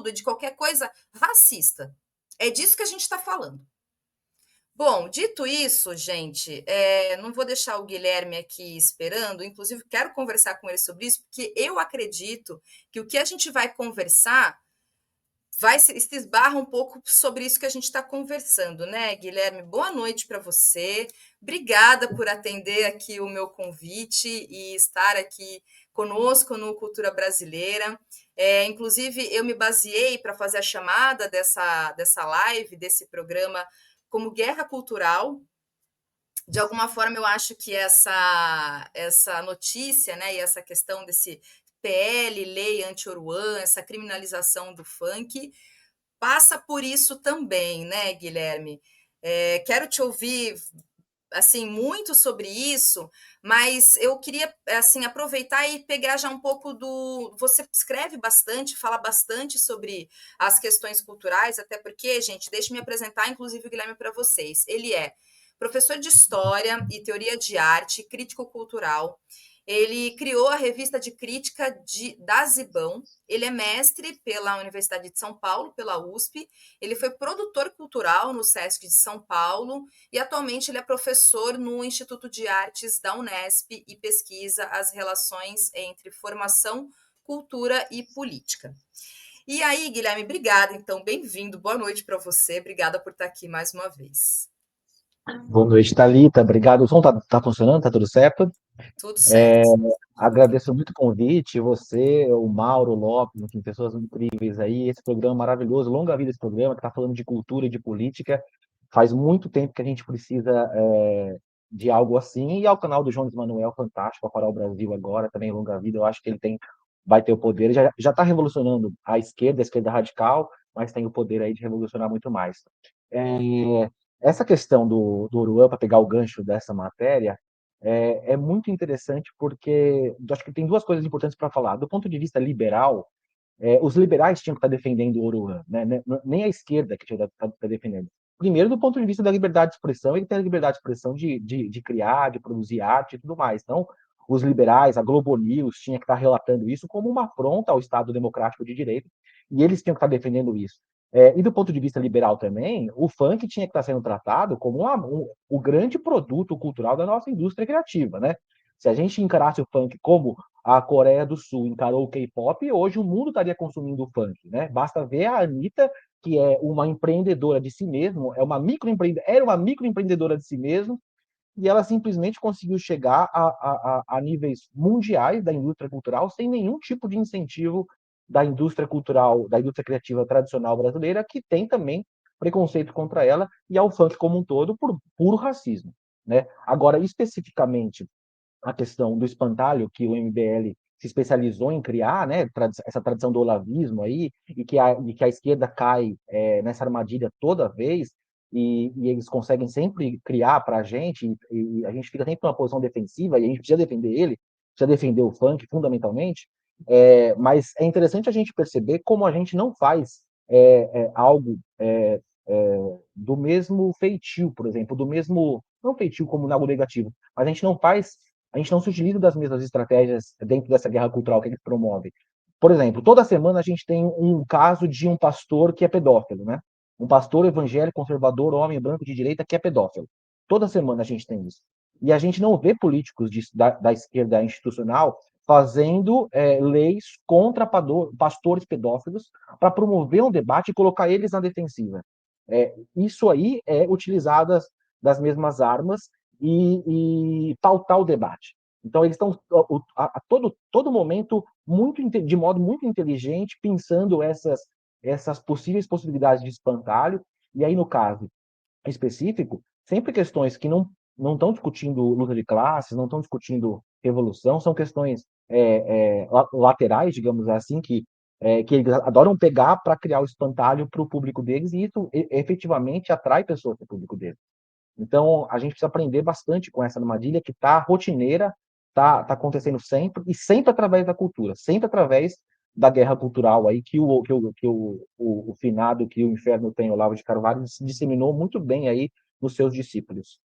absurdo, de qualquer coisa racista. É disso que a gente está falando. Bom, dito isso, gente, não vou deixar o Guilherme aqui esperando, inclusive quero conversar com ele sobre isso, porque eu acredito que o que a gente vai conversar se esbarra um pouco sobre isso que a gente está conversando, né, Guilherme? Boa noite para você. Obrigada por atender aqui o meu convite e estar aqui conosco no Cultura Brasileira. Inclusive, eu me baseei para fazer a chamada dessa live, desse programa, como guerra cultural. De alguma forma, eu acho que essa notícia, né, e essa questão desse PL, lei anti-Oruan, essa criminalização do funk, passa por isso também, né, Guilherme? Quero te ouvir assim muito sobre isso, mas eu queria assim aproveitar e pegar já um pouco do. Você escreve bastante, fala bastante sobre as questões culturais, até porque, gente, deixe-me apresentar, inclusive, o Guilherme para vocês. Ele é professor de História e Teoria de Arte, crítico cultural. Ele criou a revista de crítica da Zibão. Ele é mestre pela Universidade de São Paulo, pela USP. Ele foi produtor cultural no SESC de São Paulo e atualmente ele é professor no Instituto de Artes da Unesp e pesquisa as relações entre formação, cultura e política. E aí, Guilherme, obrigada. Então, bem-vindo. Boa noite para você. Obrigada por estar aqui mais uma vez. Boa noite, Thalita. Obrigado. O som tá funcionando? Tá tudo certo? Tudo certo. Agradeço muito o convite. Você, o Mauro Lopes, enfim, pessoas incríveis aí. Esse programa maravilhoso. Longa vida esse programa, que está falando de cultura e de política. Faz muito tempo que a gente precisa de algo assim. E ao canal do Jones Manuel, fantástico, a Coral Brasil agora, também longa vida. Eu acho que vai ter o poder. Ele já está revolucionando a esquerda radical, mas tem o poder aí de revolucionar muito mais. Essa questão do Oruan, para pegar o gancho dessa matéria, é muito interessante porque acho que tem duas coisas importantes para falar. Do ponto de vista liberal, os liberais tinham que estar defendendo o Oruan, né? Nem a esquerda que tinha que estar defendendo. Primeiro, do ponto de vista da liberdade de expressão, ele tem a liberdade de expressão de criar, de produzir arte e tudo mais. Então, os liberais, a Globo News, tinha que estar relatando isso como uma afronta ao Estado democrático de direito, e eles tinham que estar defendendo isso. E do ponto de vista liberal também, o funk tinha que estar sendo tratado como o grande produto cultural da nossa indústria criativa, né? Se a gente encarasse o funk como a Coreia do Sul encarou o K-pop, hoje o mundo estaria consumindo o funk, né? Basta ver a Anitta, que é uma empreendedora de si mesma, era uma microempreendedora de si mesma, e ela simplesmente conseguiu chegar a níveis mundiais da indústria cultural sem nenhum tipo de incentivo da indústria cultural, da indústria criativa tradicional brasileira, que tem também preconceito contra ela e ao funk como um todo por puro racismo, né? Agora, especificamente, a questão do espantalho que o MBL se especializou em criar, né, essa tradição do olavismo aí, e que a esquerda cai nessa armadilha toda vez, e eles conseguem sempre criar para a gente, e a gente fica sempre numa posição defensiva, e a gente precisa defender ele, precisa defender o funk fundamentalmente, mas é interessante a gente perceber como a gente não faz algo do mesmo feitio, por exemplo, do mesmo, não feitio como algo negativo, mas a gente não se utiliza das mesmas estratégias dentro dessa guerra cultural que eles promovem. Por exemplo, toda semana a gente tem um caso de um pastor que é pedófilo, né? Um pastor evangélico, conservador, homem branco de direita que é pedófilo. Toda semana a gente tem isso. E a gente não vê políticos da esquerda institucional fazendo leis contra pastores pedófilos para promover um debate e colocar eles na defensiva. Isso aí é utilizado das mesmas armas e pautar o debate. Então, eles estão a todo momento, de modo muito inteligente, pensando essas possíveis possibilidades de espantalho. E aí, no caso específico, sempre questões que não estão discutindo luta de classes, não estão discutindo revolução, são questões laterais, digamos assim, que eles adoram pegar para criar o espantalho para o público deles, e isso efetivamente atrai pessoas para o público deles. Então, a gente precisa aprender bastante com essa armadilha que está rotineira, está acontecendo sempre, e sempre através da cultura, sempre através da guerra cultural aí que o finado, que o inferno tem, Olavo de Carvalho, disseminou muito bem aí nos seus discípulos.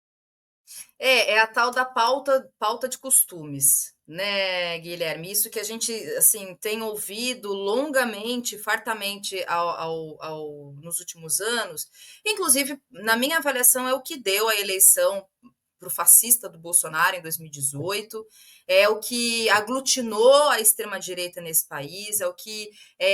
É a tal da pauta de costumes, né, Guilherme? Isso que a gente, assim, tem ouvido longamente, fartamente nos últimos anos. Inclusive, na minha avaliação, é o que deu a eleição para o fascista do Bolsonaro em 2018, é o que aglutinou a extrema-direita nesse país, é o que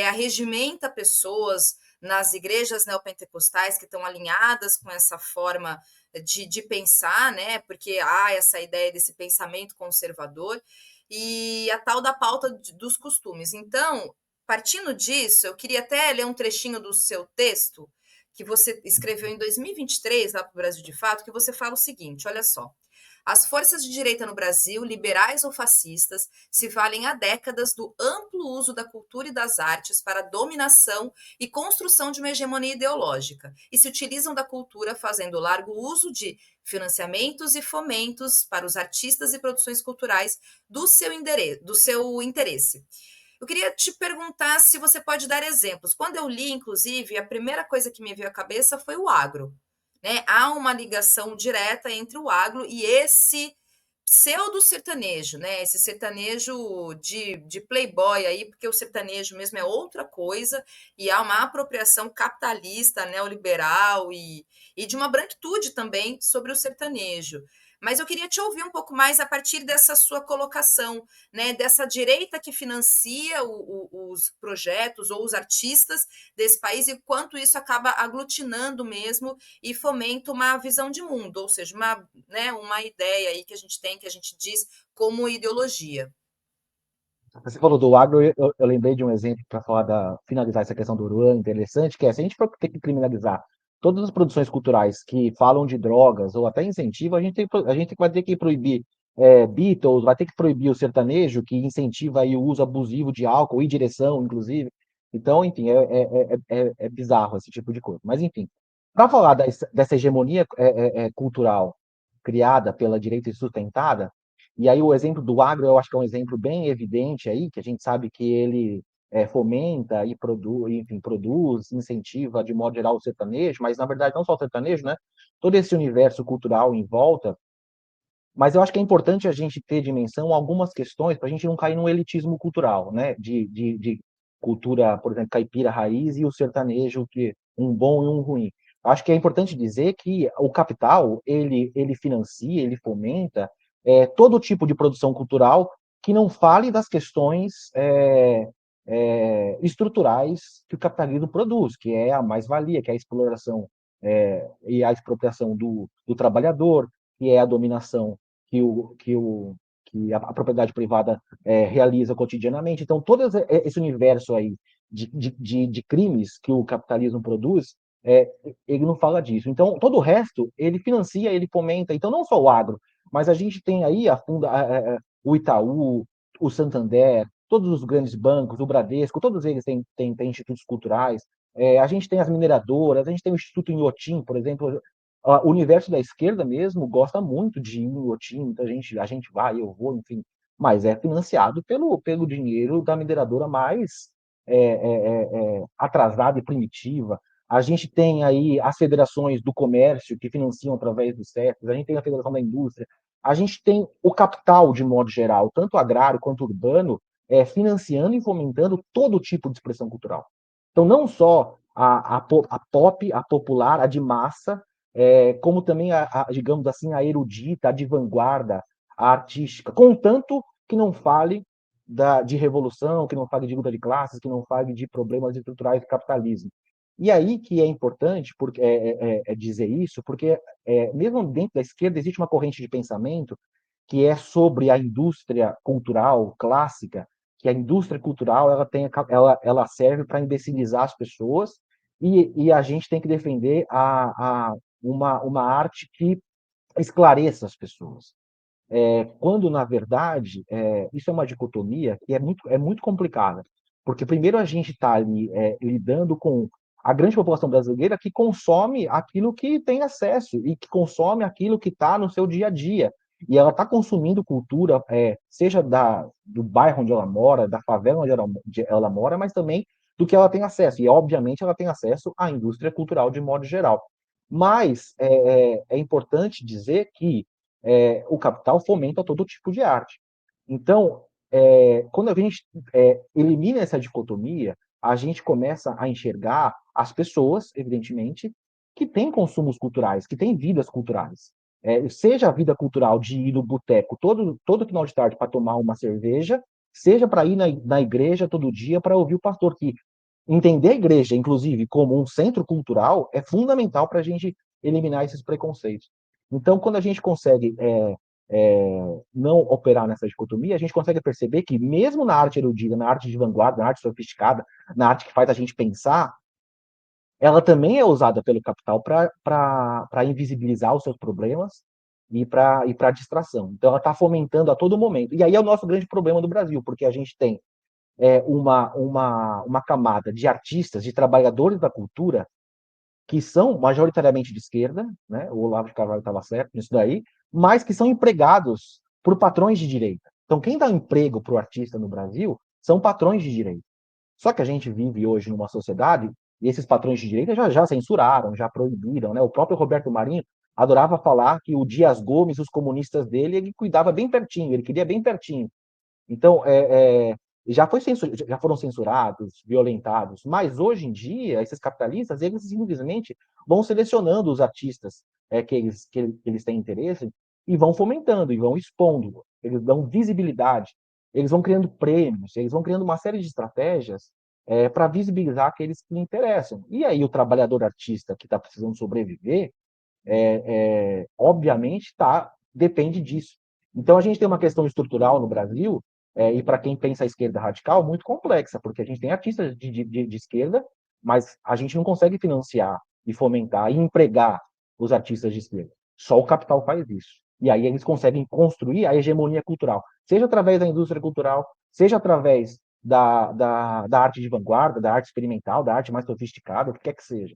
arregimenta pessoas nas igrejas neopentecostais que estão alinhadas com essa forma de pensar, né? Porque há essa ideia desse pensamento conservador e a tal da pauta dos costumes. Então, partindo disso, eu queria até ler um trechinho do seu texto que você escreveu em 2023 lá para o Brasil de Fato, que você fala o seguinte: olha só. As forças de direita no Brasil, liberais ou fascistas, se valem há décadas do amplo uso da cultura e das artes para dominação e construção de uma hegemonia ideológica, e se utilizam da cultura fazendo largo uso de financiamentos e fomentos para os artistas e produções culturais do seu interesse. Eu queria te perguntar se você pode dar exemplos. Quando eu li, inclusive, a primeira coisa que me veio à cabeça foi o agro. Né? Há uma ligação direta entre o agro e esse pseudo-sertanejo, né? Esse sertanejo de playboy aí, porque o sertanejo mesmo é outra coisa, e há uma apropriação capitalista, neoliberal e de uma branquitude também sobre o sertanejo. Mas eu queria te ouvir um pouco mais a partir dessa sua colocação, né? Dessa direita que financia os projetos ou os artistas desse país e quanto isso acaba aglutinando mesmo e fomenta uma visão de mundo, ou seja, uma ideia aí que a gente tem, que a gente diz como ideologia. Você falou do agro, eu lembrei de um exemplo para falar finalizar essa questão do urânio interessante, que é se a gente for ter que criminalizar todas as produções culturais que falam de drogas ou até incentivo, a gente vai ter que proibir Beatles, vai ter que proibir o sertanejo, que incentiva aí o uso abusivo de álcool e direção, inclusive. Então, enfim, é bizarro esse tipo de coisa. Mas, enfim, para falar dessa hegemonia cultural criada pela direita e sustentada, e aí o exemplo do agro, eu acho que é um exemplo bem evidente aí, que a gente sabe que ele fomenta e produz, enfim, produz, incentiva de modo geral o sertanejo, mas na verdade não só o sertanejo, né? Todo esse universo cultural em volta. Mas eu acho que é importante a gente ter dimensão algumas questões para a gente não cair num elitismo cultural, né? De cultura, por exemplo, caipira raiz e o sertanejo, que um bom e um ruim. Acho que é importante dizer que o capital ele financia, ele fomenta todo tipo de produção cultural que não fale das questões estruturais que o capitalismo produz, que é a mais-valia, que é a exploração e a expropriação do trabalhador, que é a dominação que, que a propriedade privada realiza cotidianamente. Então, todo esse universo aí de crimes que o capitalismo produz, é, ele não fala disso. Então, todo o resto, ele financia, ele fomenta. Então, não só o agro, mas a gente tem aí o Itaú, o Santander, todos os grandes bancos, o Bradesco, todos eles têm institutos culturais. A gente tem as mineradoras, a gente tem o Instituto Inhotim, por exemplo. O universo da esquerda mesmo gosta muito de ir em Inhotim, muita gente, a gente vai, eu vou, enfim, mas é financiado pelo dinheiro da mineradora mais atrasada e primitiva. A gente tem aí as federações do comércio que financiam através dos CEFs, a gente tem a Federação da Indústria, a gente tem o capital de modo geral, tanto agrário quanto urbano, financiando e fomentando todo tipo de expressão cultural. Então, não só a pop, a popular, a de massa, como também, digamos assim, a erudita, a de vanguarda, a artística, contanto que não fale de revolução, que não fale de luta de classes, que não fale de problemas estruturais do capitalismo. E aí que é importante porque, dizer isso, porque mesmo dentro da esquerda existe uma corrente de pensamento que é sobre a indústria cultural clássica, que a indústria cultural ela serve para imbecilizar as pessoas e a gente tem que defender uma arte que esclareça as pessoas. Quando, na verdade, isso é uma dicotomia que é muito complicada, porque primeiro a gente está ali lidando com a grande população brasileira que consome aquilo que tem acesso e que consome aquilo que está no seu dia a dia. E ela está consumindo cultura, seja do bairro onde ela mora, da favela onde ela mora, mas também do que ela tem acesso. E, obviamente, ela tem acesso à indústria cultural de modo geral. Mas é importante dizer que o capital fomenta todo tipo de arte. Então, quando a gente elimina essa dicotomia, a gente começa a enxergar as pessoas, evidentemente, que têm consumos culturais, que têm vidas culturais. Seja a vida cultural de ir no boteco todo final de tarde para tomar uma cerveja, seja para ir na igreja todo dia para ouvir o pastor, que entender a igreja, inclusive, como um centro cultural, é fundamental para a gente eliminar esses preconceitos. Então, quando a gente consegue não operar nessa dicotomia, a gente consegue perceber que, mesmo na arte erudita, na arte de vanguarda, na arte sofisticada, na arte que faz a gente pensar, ela também é usada pelo capital para invisibilizar os seus problemas e para distração. Então, ela está fomentando a todo momento. E aí é o nosso grande problema do Brasil, porque a gente tem uma camada de artistas, de trabalhadores da cultura, que são majoritariamente de esquerda, né? O Olavo de Carvalho estava certo nisso daí, mas que são empregados por patrões de direita. Então, quem dá emprego para o artista no Brasil são patrões de direita. Só que a gente vive hoje numa sociedade, e esses patrões de direita já censuraram, já proibiram, né? O próprio Roberto Marinho adorava falar que o Dias Gomes, os comunistas dele, ele cuidava bem pertinho, ele queria bem pertinho. Então, já foram censurados, violentados, mas hoje em dia, esses capitalistas, eles simplesmente vão selecionando os artistas que eles têm interesse e vão fomentando, e vão expondo, eles dão visibilidade, eles vão criando prêmios, eles vão criando uma série de estratégias para visibilizar aqueles que lhe interessam. E aí o trabalhador artista que está precisando sobreviver, obviamente, depende disso. Então, a gente tem uma questão estrutural no Brasil, e para quem pensa a esquerda radical, muito complexa, porque a gente tem artistas de esquerda, mas a gente não consegue financiar e fomentar e empregar os artistas de esquerda. Só o capital faz isso. E aí eles conseguem construir a hegemonia cultural, seja através da indústria cultural, seja através da arte de vanguarda, da arte experimental, da arte mais sofisticada, o que quer que seja.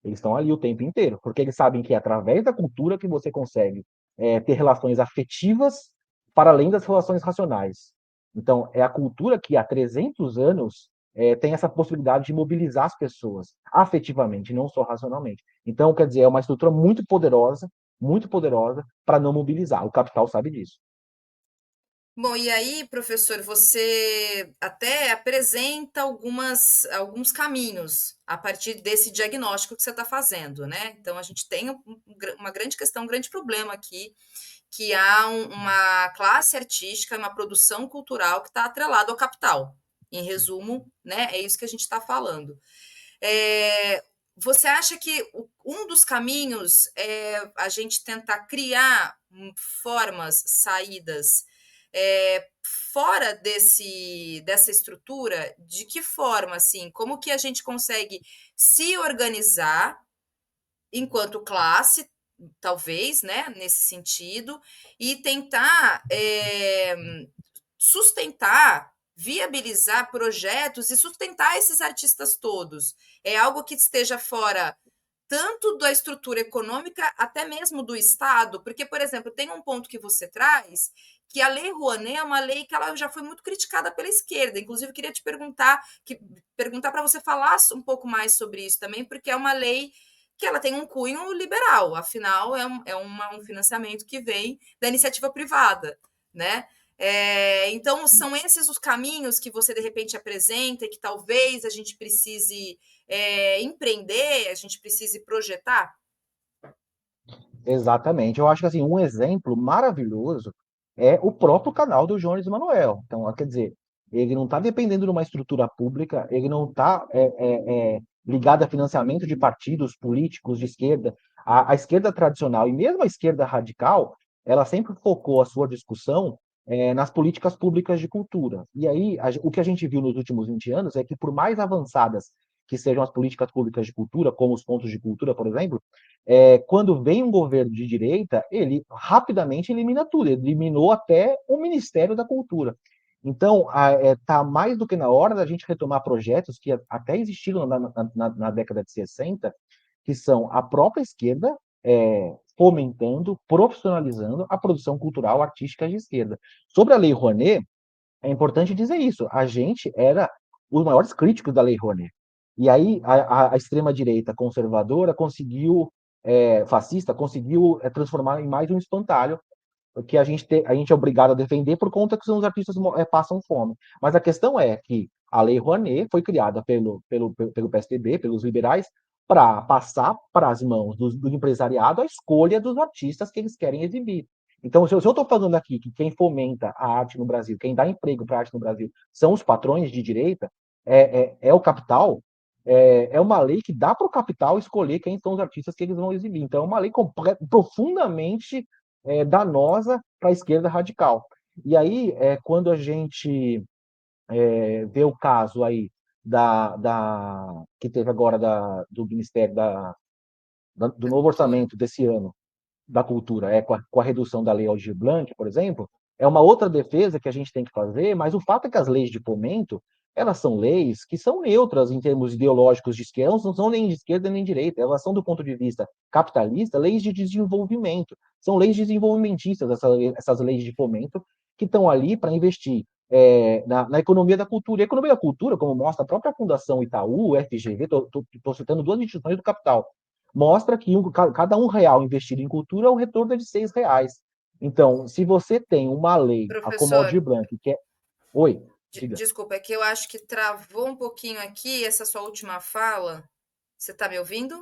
Eles estão ali o tempo inteiro, porque eles sabem que é através da cultura que você consegue ter relações afetivas para além das relações racionais. Então, é a cultura que há 300 anos tem essa possibilidade de mobilizar as pessoas afetivamente, não só racionalmente. Então, quer dizer, é uma estrutura muito poderosa para não mobilizar. O capital sabe disso. Bom, e aí, professor, você até apresenta alguns caminhos a partir desse diagnóstico que você está fazendo, né? Então, a gente tem uma grande questão, um grande problema aqui, que há uma classe artística, uma produção cultural que está atrelada ao capital. Em resumo, né? É isso que a gente está falando. Você acha que um dos caminhos é a gente tentar criar formas, saídas fora dessa estrutura? De que forma, assim? Como que a gente consegue se organizar enquanto classe, talvez, né, nesse sentido, e tentar sustentar, viabilizar projetos e sustentar esses artistas todos? É algo que esteja fora tanto da estrutura econômica, até mesmo do Estado, porque, por exemplo, tem um ponto que você traz, que a Lei Rouanet é uma lei que ela já foi muito criticada pela esquerda. Inclusive, eu queria te perguntar para você falar um pouco mais sobre isso também, porque é uma lei que ela tem um cunho liberal, afinal, um financiamento que vem da iniciativa privada, né? Então, são esses os caminhos que você, de repente, apresenta e que talvez a gente precise empreender, a gente precise projetar? Exatamente. Eu acho que assim, um exemplo maravilhoso é o próprio canal do Jones Manuel. Então, quer dizer, ele não está dependendo de uma estrutura pública, ele não está ligado a financiamento de partidos políticos de esquerda. A esquerda tradicional e mesmo a esquerda radical, ela sempre focou a sua discussão nas políticas públicas de cultura. E aí, o que a gente viu nos últimos 20 anos é que, por mais avançadas que sejam as políticas públicas de cultura, como os pontos de cultura, por exemplo, quando vem um governo de direita, ele rapidamente elimina tudo, ele eliminou até o Ministério da Cultura. Então, está mais do que na hora da gente retomar projetos que até existiram na década de 60, que são a própria esquerda fomentando, profissionalizando a produção cultural artística de esquerda. Sobre a Lei Rouanet, é importante dizer isso, a gente era os maiores críticos da Lei Rouanet. E aí a extrema-direita conservadora fascista, conseguiu transformar em mais um espantalho que a gente é obrigado a defender por conta que os artistas passam fome. Mas a questão é que a Lei Rouanet foi criada pelo PSDB, pelos liberais, para passar para as mãos do empresariado a escolha dos artistas que eles querem exibir. Então, se eu estou falando aqui que quem fomenta a arte no Brasil, quem dá emprego para a arte no Brasil, são os patrões de direita, é o capital, é uma lei que dá para o capital escolher quem são os artistas que eles vão exibir. Então, é uma lei profundamente danosa para a esquerda radical. E aí, quando a gente vê o caso aí que teve agora do Ministério do Da novo cultura. orçamento desse ano, da cultura, com a redução da Lei Aldir Blanc, por exemplo, é uma outra defesa que a gente tem que fazer, mas o fato é que as leis de fomento, elas são leis que são neutras em termos ideológicos de esquerda, não são nem de esquerda nem de direita, elas são, do ponto de vista capitalista, leis de desenvolvimento, são leis desenvolvimentistas, essas leis de fomento, que estão ali para investir na economia da cultura. E a economia da cultura, como mostra a própria Fundação Itaú, o FGV, estou citando duas instituições do capital, mostra que cada R$ 1 investido em cultura, o retorno é de R$ 6. Então, se você tem uma lei, como a Professor, Aldir Blanc, que é... Oi, diga. desculpa, é que eu acho que travou um pouquinho aqui essa sua última fala. Você está me ouvindo?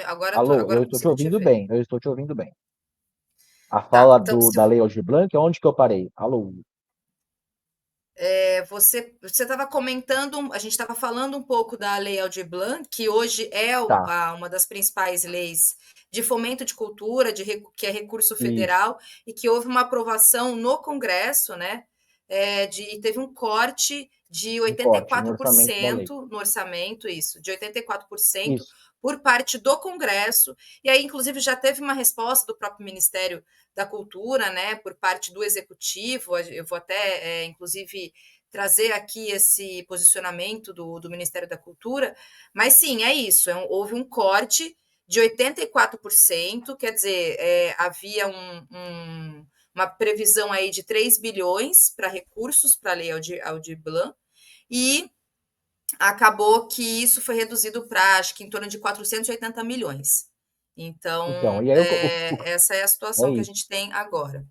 Alô, Agora eu eu estou te consigo te ouvindo ver. bem, eu estou te ouvindo bem. A Tá, fala então, da Lei Aldir Blanc, onde que eu parei? Alô, você estava comentando, a gente estava falando um pouco da Lei Aldir Blanc, que hoje é tá, uma das principais leis de fomento de cultura, que é recurso isso, federal, e que houve uma aprovação no Congresso, né? E teve um corte de um oitenta e corte no quatro por orçamento da lei. cento no orçamento, isso, de 84% Isso. por parte do Congresso, e aí, inclusive, já teve uma resposta do próprio Ministério da Cultura, né, por parte do Executivo. Eu vou até, inclusive, trazer aqui esse posicionamento do Ministério da Cultura, mas sim, é isso, houve um corte de 84%, quer dizer, havia uma previsão aí de 3 bilhões para recursos para a Lei Aldir Blanc, e acabou que isso foi reduzido para, acho que em torno de 480 milhões. Então, Então, e aí essa é a é situação que a isso. gente tem agora.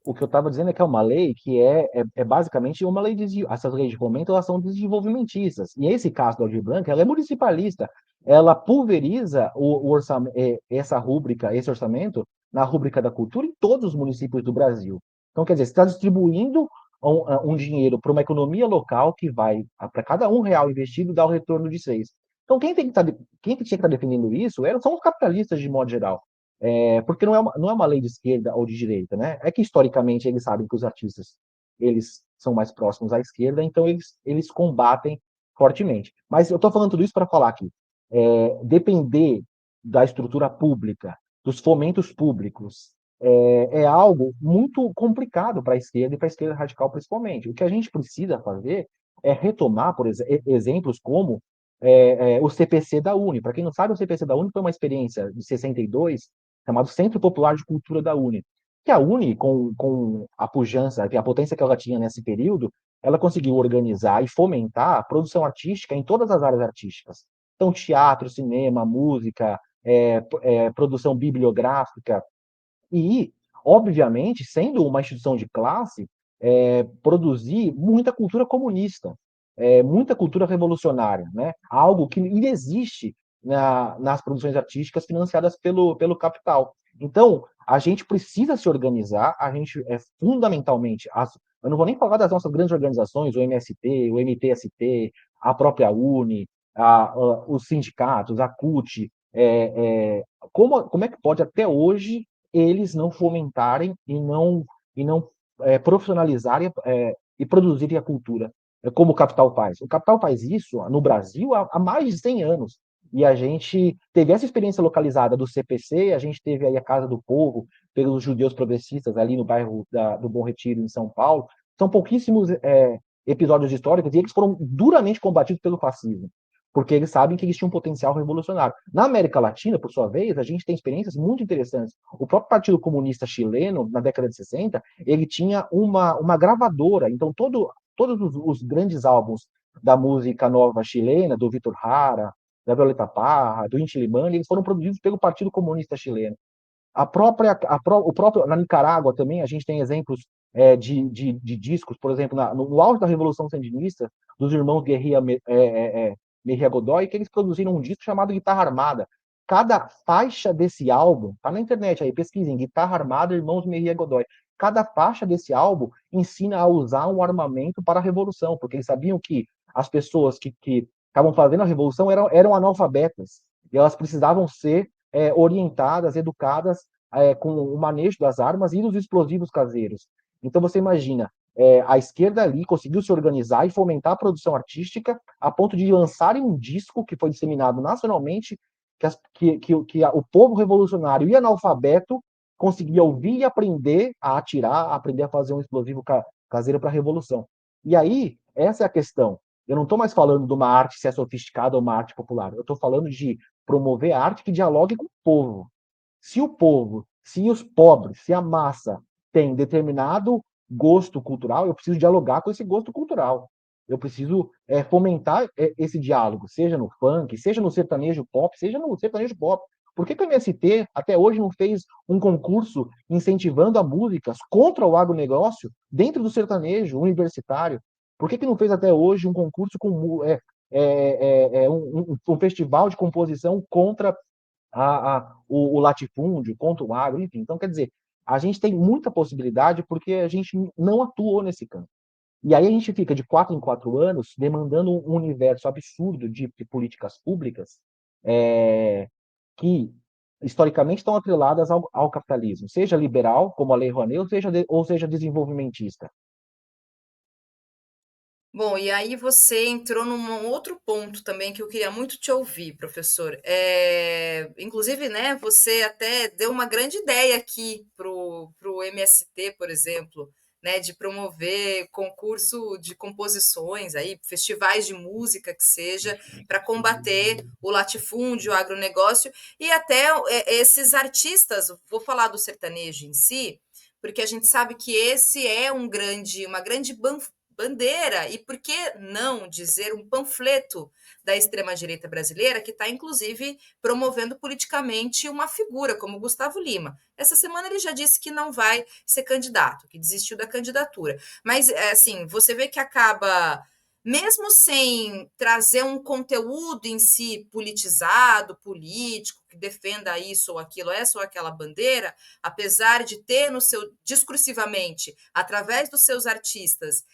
O que eu estava dizendo é que é uma lei que é basicamente uma lei essas leis de fomento, elas são desenvolvimentistas. E esse caso da Aldir Blanc, ela é municipalista. Ela pulveriza o orçamento, essa rúbrica, esse orçamento, na rúbrica da cultura em todos os municípios do Brasil. Então, quer dizer, você está distribuindo um dinheiro para uma economia local que vai, para cada R$ 1 investido, dar o retorno de 6. Então, quem que tinha que estar defendendo isso são os capitalistas, de modo geral. Porque não é uma lei de esquerda ou de direita, né? É que historicamente eles sabem que os artistas eles são mais próximos à esquerda, então eles combatem fortemente. Mas eu estou falando tudo isso para falar que depender da estrutura pública, dos fomentos públicos, é algo muito complicado para a esquerda e para a esquerda radical principalmente. O que a gente precisa fazer é retomar, por exemplos como o CPC da Uni. Para quem não sabe, o CPC da Uni foi uma experiência de 62, chamado Centro Popular de Cultura da Uni. Que a Uni, com a pujança, a potência que ela tinha nesse período, ela conseguiu organizar e fomentar a produção artística em todas as áreas artísticas. Então, teatro, cinema, música, produção bibliográfica, e, obviamente, sendo uma instituição de classe, produzir muita cultura comunista, muita cultura revolucionária, né? Algo que inexiste nas produções artísticas financiadas pelo capital. Então, a gente precisa se organizar, a gente fundamentalmente, eu não vou nem falar das nossas grandes organizações, o MST, o MTST, a própria Uni, os sindicatos, a CUT, como é que pode até hoje eles não fomentarem e não profissionalizarem e produzirem a cultura como o capital faz. O capital faz isso no Brasil há mais de 100 anos. E a gente teve essa experiência localizada do CPC, a gente teve aí a Casa do Povo, pelos judeus progressistas ali no bairro do Bom Retiro, em São Paulo. São pouquíssimos episódios históricos e eles foram duramente combatidos pelo fascismo, porque eles sabem que eles tinham um potencial revolucionário. Na América Latina, por sua vez, a gente tem experiências muito interessantes. O próprio Partido Comunista Chileno, na década de 60, ele tinha uma gravadora, então todos os grandes álbuns da música nova chilena, do Vitor Jara, da Violeta Parra, do Inti Limani, eles foram produzidos pelo Partido Comunista Chileno. o próprio, na Nicarágua também, a gente tem exemplos de discos, por exemplo, no auge da Revolução Sandinista, dos irmãos Mejia Godoy, que eles produziram um disco chamado Guitarra Armada. Cada faixa desse álbum, tá na internet aí, pesquisem, Guitarra Armada, Irmãos Mejia Godoy. Cada faixa desse álbum ensina a usar um armamento para a revolução, porque eles sabiam que as pessoas que estavam fazendo a revolução eram analfabetas, e elas precisavam ser orientadas, educadas com o manejo das armas e dos explosivos caseiros. Então você imagina, a esquerda ali conseguiu se organizar e fomentar a produção artística a ponto de lançarem um disco que foi disseminado nacionalmente, que o povo revolucionário e analfabeto conseguia ouvir e aprender a atirar, aprender a fazer um explosivo caseiro para a revolução. E aí, essa é a questão. Eu não estou mais falando de uma arte se é sofisticada ou uma arte popular. Eu estou falando de promover arte que dialogue com o povo. Se o povo, se os pobres, se a massa tem determinado gosto cultural, eu preciso dialogar com esse gosto cultural. Eu preciso fomentar esse diálogo, seja no funk, seja no sertanejo pop, seja no sertanejo pop. Por que o MST até hoje não fez um concurso incentivando a músicas contra o agronegócio dentro do sertanejo universitário? Por que não fez até hoje um concurso com um festival de composição contra o latifúndio, contra o agro, enfim. Então, quer dizer, a gente tem muita possibilidade porque a gente não atuou nesse campo. E aí a gente fica de 4 em 4 anos demandando um universo absurdo de políticas públicas que historicamente estão atreladas ao capitalismo, seja liberal, como a Lei Rouanet, ou seja desenvolvimentista. Bom, e aí você entrou num outro ponto também que eu queria muito te ouvir, professor. Inclusive, né, você até deu uma grande ideia aqui pro MST, por exemplo, né, de promover concurso de composições aí, festivais de música que seja, para combater o latifúndio, o agronegócio e até esses artistas, vou falar do sertanejo em si, porque a gente sabe que esse é uma grande bandeira e, por que não dizer, um panfleto da extrema-direita brasileira que está, inclusive, promovendo politicamente uma figura como Gustavo Lima. Essa semana ele já disse que não vai ser candidato, que desistiu da candidatura. Mas, assim, você vê que acaba, mesmo sem trazer um conteúdo em si politizado, político, que defenda isso ou aquilo, essa ou aquela bandeira, apesar de ter no seu, discursivamente, através dos seus artistas,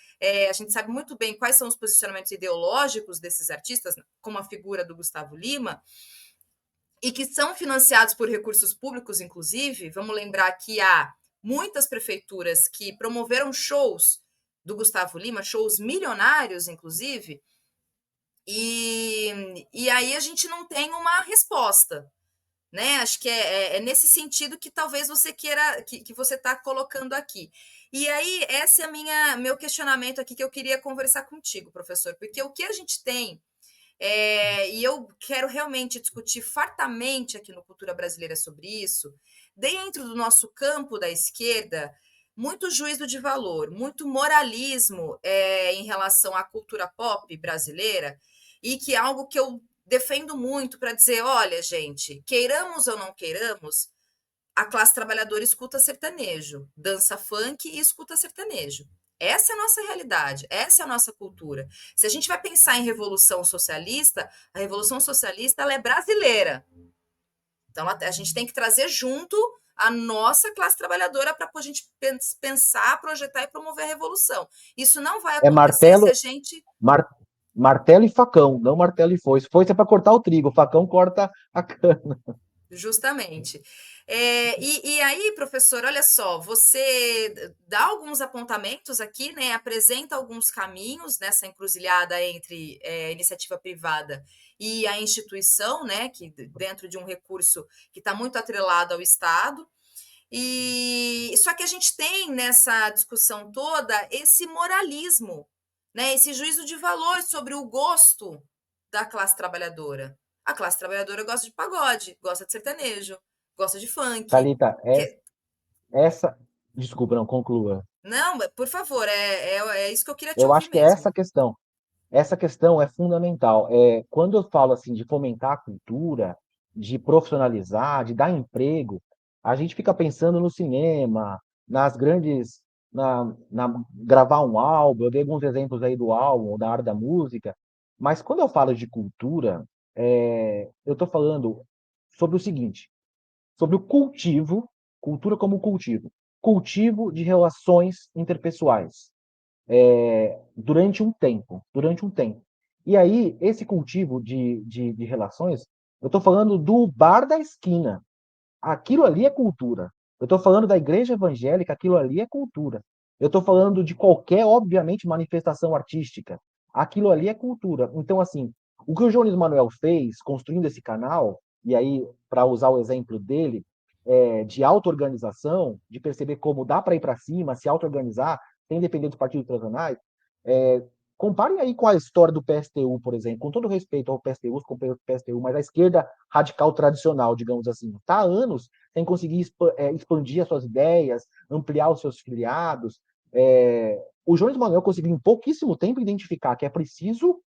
a gente sabe muito bem quais são os posicionamentos ideológicos desses artistas, como a figura do Gustavo Lima, e que são financiados por recursos públicos, inclusive. Vamos lembrar que há muitas prefeituras que promoveram shows do Gustavo Lima, shows milionários, inclusive, e aí a gente não tem uma resposta. Né? Acho que é nesse sentido que talvez você queira, que você está colocando aqui. E aí, esse é meu questionamento aqui que eu queria conversar contigo, professor, porque o que a gente tem, e eu quero realmente discutir fartamente aqui no Cultura Brasileira sobre isso, dentro do nosso campo da esquerda, muito juízo de valor, muito moralismo em relação à cultura pop brasileira, e que é algo que eu defendo muito para dizer, olha, gente, queiramos ou não queiramos, a classe trabalhadora escuta sertanejo, dança funk e escuta sertanejo. Essa é a nossa realidade, essa é a nossa cultura. Se a gente vai pensar em revolução socialista, a revolução socialista ela é brasileira. Então a gente tem que trazer junto a nossa classe trabalhadora para a gente pensar, projetar e promover a revolução. Isso não vai É acontecer se martelo, a gente martelo e facão, não martelo e foice. Foice é para cortar o trigo, o facão corta a cana. Justamente. E aí, professor, olha só, você dá alguns apontamentos aqui, né? Apresenta alguns caminhos nessa encruzilhada entre iniciativa privada e a instituição, né? Que dentro de um recurso que está muito atrelado ao Estado. E só que a gente tem nessa discussão toda esse moralismo, né? Esse juízo de valor sobre o gosto da classe trabalhadora. A classe trabalhadora gosta de pagode, gosta de sertanejo, gosta de funk. Thalita, Que... essa. Desculpa, não, conclua. Não, por favor, é isso que eu queria te Eu ouvir acho que é mesmo. essa questão. Essa questão é fundamental. Quando eu falo assim de fomentar a cultura, de profissionalizar, de dar emprego, A gente fica pensando no cinema, nas grandes, gravar um álbum. Eu dei alguns exemplos aí do álbum, da área da música, mas quando eu falo de cultura, eu estou falando sobre o seguinte, sobre o cultivo, cultura como cultivo de relações interpessoais, durante um tempo. E aí, esse cultivo de relações, eu estou falando do bar da esquina. Aquilo ali é cultura. Eu estou falando da igreja evangélica, aquilo ali é cultura. Eu estou falando de qualquer, obviamente, manifestação artística. Aquilo ali é cultura. Então, assim, o que o Jones Manuel fez, construindo esse canal, e aí, para usar o exemplo dele, de auto-organização, de perceber como dá para ir para cima, se auto-organizar, sem depender dos partidos tradicionais, é, comparem aí com a história do PSTU, por exemplo, com todo respeito ao PSTU, os companheiros do PSTU, mas a esquerda radical tradicional, digamos assim, está há anos sem conseguir expandir as suas ideias, ampliar os seus filiados. O Jones Manuel conseguiu em pouquíssimo tempo identificar que é preciso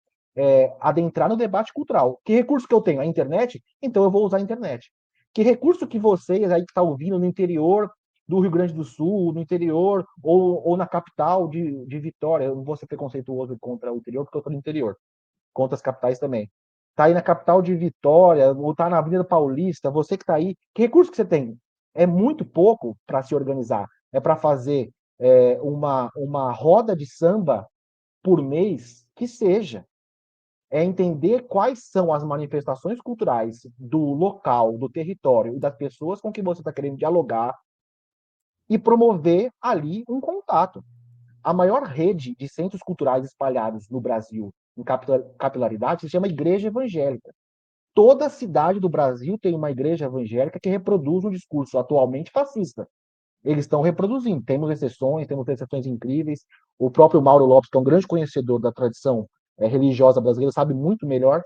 adentrar no debate cultural. Que recurso que eu tenho? A internet? Então eu vou usar a internet. Que recurso que vocês aí que estão ouvindo no interior do Rio Grande do Sul, no interior, ou na capital de Vitória, eu não vou ser preconceituoso contra o interior, porque eu estou no interior, contra as capitais também. Está aí na capital de Vitória, ou está na Avenida Paulista, você que está aí, que recurso que você tem? É muito pouco para se organizar. É para fazer uma roda de samba por mês, que seja. É entender quais são as manifestações culturais do local, do território e das pessoas com que você está querendo dialogar e promover ali um contato. A maior rede de centros culturais espalhados no Brasil em capilaridade se chama Igreja Evangélica. Toda cidade do Brasil tem uma igreja evangélica que reproduz um discurso atualmente fascista. Eles estão reproduzindo. Temos exceções incríveis. O próprio Mauro Lopes, que é um grande conhecedor da tradição religiosa brasileira, sabe muito melhor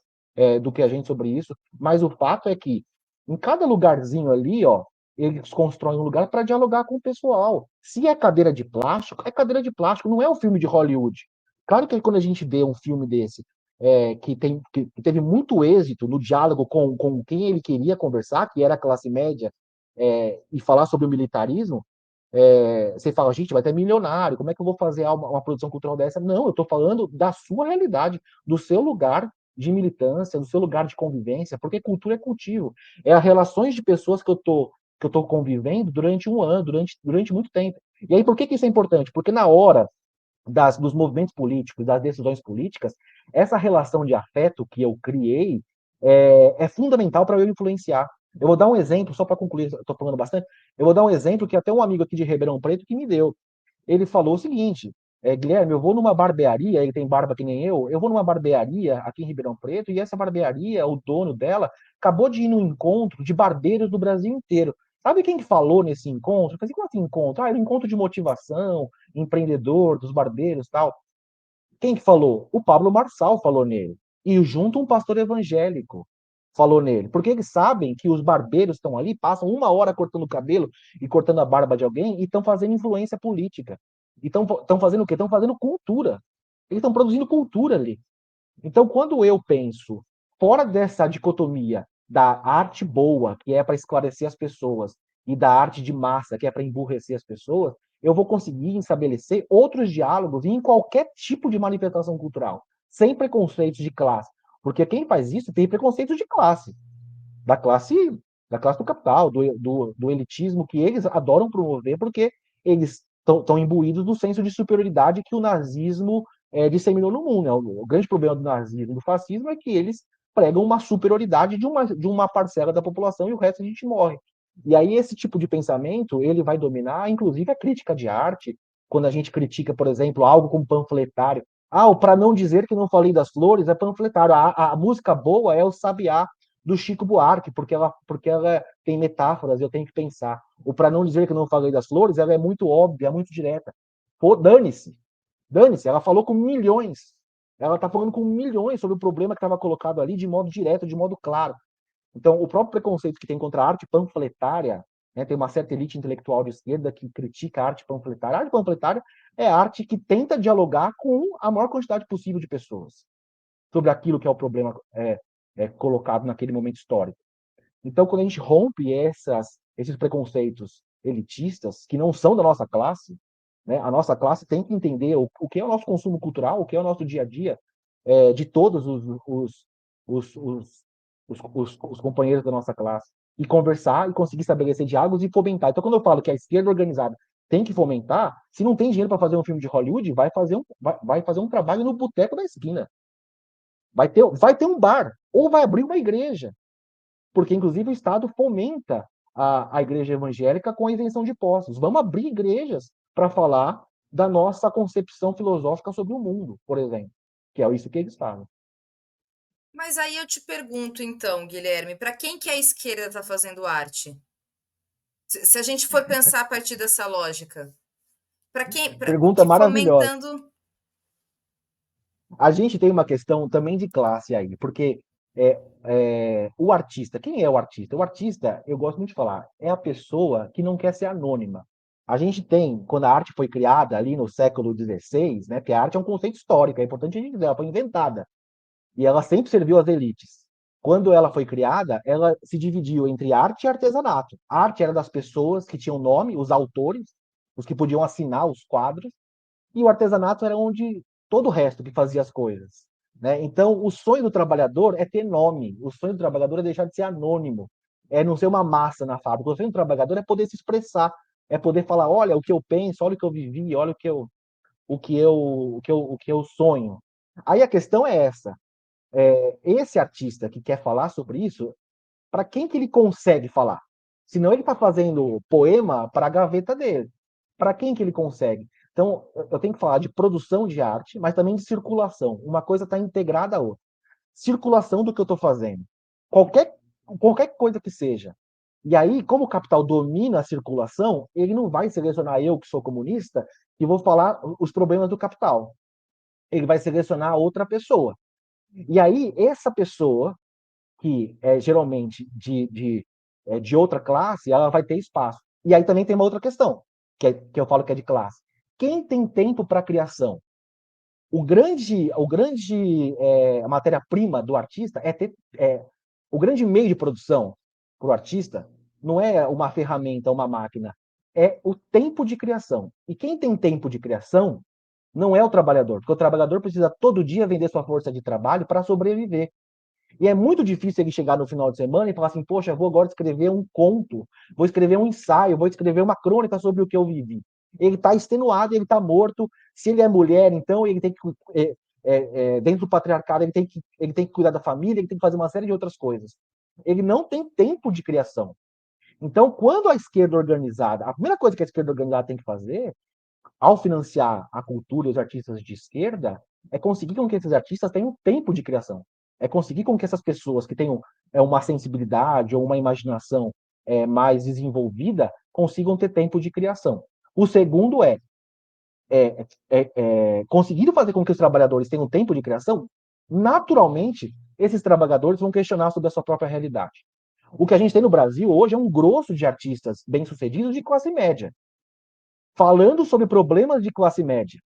do que a gente sobre isso. Mas o fato é que em cada lugarzinho ali, ó, eles constroem um lugar para dialogar com o pessoal. Se é cadeira de plástico, é cadeira de plástico, não é um filme de Hollywood. Claro que quando a gente vê um filme desse, que teve muito êxito no diálogo com quem ele queria conversar, que era a classe média, e falar sobre o militarismo, você fala, gente, vai ter milionário, como é que eu vou fazer uma produção cultural dessa? Não, eu estou falando da sua realidade, do seu lugar de militância, do seu lugar de convivência, porque cultura é cultivo. É as relações de pessoas que eu tô convivendo durante um ano, durante muito tempo. E aí, por que isso é importante? Porque na hora dos movimentos políticos, das decisões políticas, essa relação de afeto que eu criei é fundamental para eu influenciar. Eu vou dar um exemplo, só para concluir, estou falando bastante, eu vou dar um exemplo que até um amigo aqui de Ribeirão Preto que me deu. Ele falou o seguinte, Guilherme, eu vou numa barbearia, ele tem barba que nem eu vou numa barbearia aqui em Ribeirão Preto, e essa barbearia, o dono dela, acabou de ir num encontro de barbeiros do Brasil inteiro. Sabe quem que falou nesse encontro? Eu falei, como assim encontro? Era um encontro de motivação, empreendedor, dos barbeiros e tal. Quem que falou? O Pablo Marçal falou nele. E junto um pastor evangélico falou nele. Porque eles sabem que os barbeiros estão ali, passam uma hora cortando o cabelo e cortando a barba de alguém e estão fazendo influência política. E estão fazendo o quê? Estão fazendo cultura. Eles estão produzindo cultura ali. Então, quando eu penso fora dessa dicotomia da arte boa, que é para esclarecer as pessoas, e da arte de massa, que é para emburrecer as pessoas, eu vou conseguir estabelecer outros diálogos em qualquer tipo de manifestação cultural, sem preconceitos de classe. Porque quem faz isso tem preconceitos de classe, da classe, da classe do capital, do elitismo que eles adoram promover, porque eles estão imbuídos do senso de superioridade que o nazismo disseminou no mundo. Né? O grande problema do nazismo e do fascismo é que eles pregam uma superioridade de uma parcela da população e o resto a gente morre. E aí esse tipo de pensamento ele vai dominar, inclusive, a crítica de arte, quando a gente critica, por exemplo, algo como panfletário. Para não dizer que não falei das flores, é panfletário. A música boa é o sabiá do Chico Buarque, porque ela tem metáforas, eu tenho que pensar. O para não dizer que eu não falei das flores, ela é muito óbvia, é muito direta. Pô, dane-se, ela falou com milhões. Ela está falando com milhões sobre o problema que estava colocado ali de modo direto, de modo claro. Então, o próprio preconceito que tem contra a arte panfletária, né, tem uma certa elite intelectual de esquerda que critica a arte panfletária. A arte panfletária é a arte que tenta dialogar com a maior quantidade possível de pessoas sobre aquilo que é o problema colocado naquele momento histórico. Então, quando a gente rompe esses preconceitos elitistas, que não são da nossa classe, né? A nossa classe tem que entender o que é o nosso consumo cultural, o que é o nosso dia a dia, de todos os, os, os companheiros da nossa classe, e conversar e conseguir estabelecer diálogos e fomentar. Então, quando eu falo que a esquerda organizada tem que fomentar, se não tem dinheiro para fazer um filme de Hollywood, vai fazer um trabalho no boteco da esquina. Vai ter um bar, ou vai abrir uma igreja, porque inclusive o Estado fomenta a igreja evangélica com a isenção de impostos. Vamos abrir igrejas para falar da nossa concepção filosófica sobre o mundo, por exemplo, que é isso que eles falam. Mas aí eu te pergunto então, Guilherme, para quem que a esquerda está fazendo arte? Se a gente for pensar a partir dessa lógica, para quem, Pergunta que maravilhosa. fomentando. A gente tem uma questão também de classe aí, porque o artista, quem é o artista? O artista, eu gosto muito de falar, é a pessoa que não quer ser anônima. A gente tem, quando a arte foi criada ali no século XVI, né, que a arte é um conceito histórico, é importante a gente dizer, ela foi inventada, e ela sempre serviu às elites. Quando ela foi criada, ela se dividiu entre arte e artesanato. A arte era das pessoas que tinham nome, os autores, os que podiam assinar os quadros, e o artesanato era onde todo o resto que fazia as coisas. Né? Então, o sonho do trabalhador é ter nome, o sonho do trabalhador é deixar de ser anônimo, é não ser uma massa na fábrica. O sonho do trabalhador é poder se expressar, é poder falar, olha o que eu penso, olha o que eu vivi, olha o que eu sonho. Aí a questão é essa: esse artista que quer falar sobre isso, para quem que ele consegue falar? Senão ele está fazendo poema para a gaveta dele. Para quem que ele consegue? Então, eu tenho que falar de produção de arte, mas também de circulação. Uma coisa está integrada à outra. Circulação do que eu estou fazendo. Qualquer, qualquer coisa que seja. E aí, como o capital domina a circulação, ele não vai selecionar eu, que sou comunista, e vou falar os problemas do capital. Ele vai selecionar outra pessoa. E aí, essa pessoa que é geralmente de outra classe, ela vai ter espaço. E aí também tem uma outra questão, que eu falo que é de classe. Quem tem tempo para criação? A matéria-prima do artista o grande meio de produção para o artista não é uma ferramenta, uma máquina, é o tempo de criação. E quem tem tempo de criação não é o trabalhador, porque o trabalhador precisa todo dia vender sua força de trabalho para sobreviver. E é muito difícil ele chegar no final de semana e falar assim, poxa, vou agora escrever um conto, vou escrever um ensaio, vou escrever uma crônica sobre o que eu vivi. Ele está extenuado, ele está morto. Se ele é mulher, então ele tem que dentro do patriarcado ele tem que cuidar da família, ele tem que fazer uma série de outras coisas. Ele não tem tempo de criação. Então, quando a esquerda organizada, a primeira coisa que a esquerda organizada tem que fazer, ao financiar a cultura e os artistas de esquerda, é conseguir com que esses artistas tenham tempo de criação. É conseguir com que essas pessoas que tenham uma sensibilidade ou uma imaginação mais desenvolvida consigam ter tempo de criação. O segundo conseguindo fazer com que os trabalhadores tenham tempo de criação, naturalmente, esses trabalhadores vão questionar sobre a sua própria realidade. O que a gente tem no Brasil hoje é um grosso de artistas bem-sucedidos de classe média, falando sobre problemas de classe média,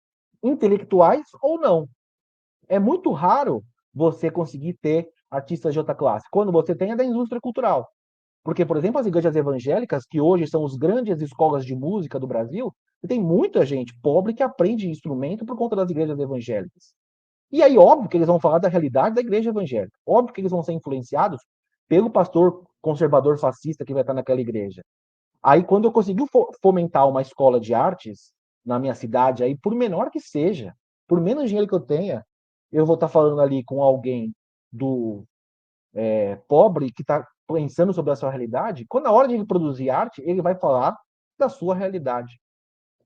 intelectuais ou não. É muito raro você conseguir ter artistas de outra classe. Quando você tem é da indústria cultural. Porque, por exemplo, as igrejas evangélicas, que hoje são as grandes escolas de música do Brasil, tem muita gente pobre que aprende instrumento por conta das igrejas evangélicas. E aí, óbvio que eles vão falar da realidade da igreja evangélica. Óbvio que eles vão ser influenciados pelo pastor conservador fascista que vai estar naquela igreja. Aí, quando eu consegui fomentar uma escola de artes na minha cidade, aí, por menor que seja, por menos dinheiro que eu tenha, eu vou estar falando ali com alguém do pobre que está pensando sobre a sua realidade. Quando na hora de ele produzir arte, ele vai falar da sua realidade.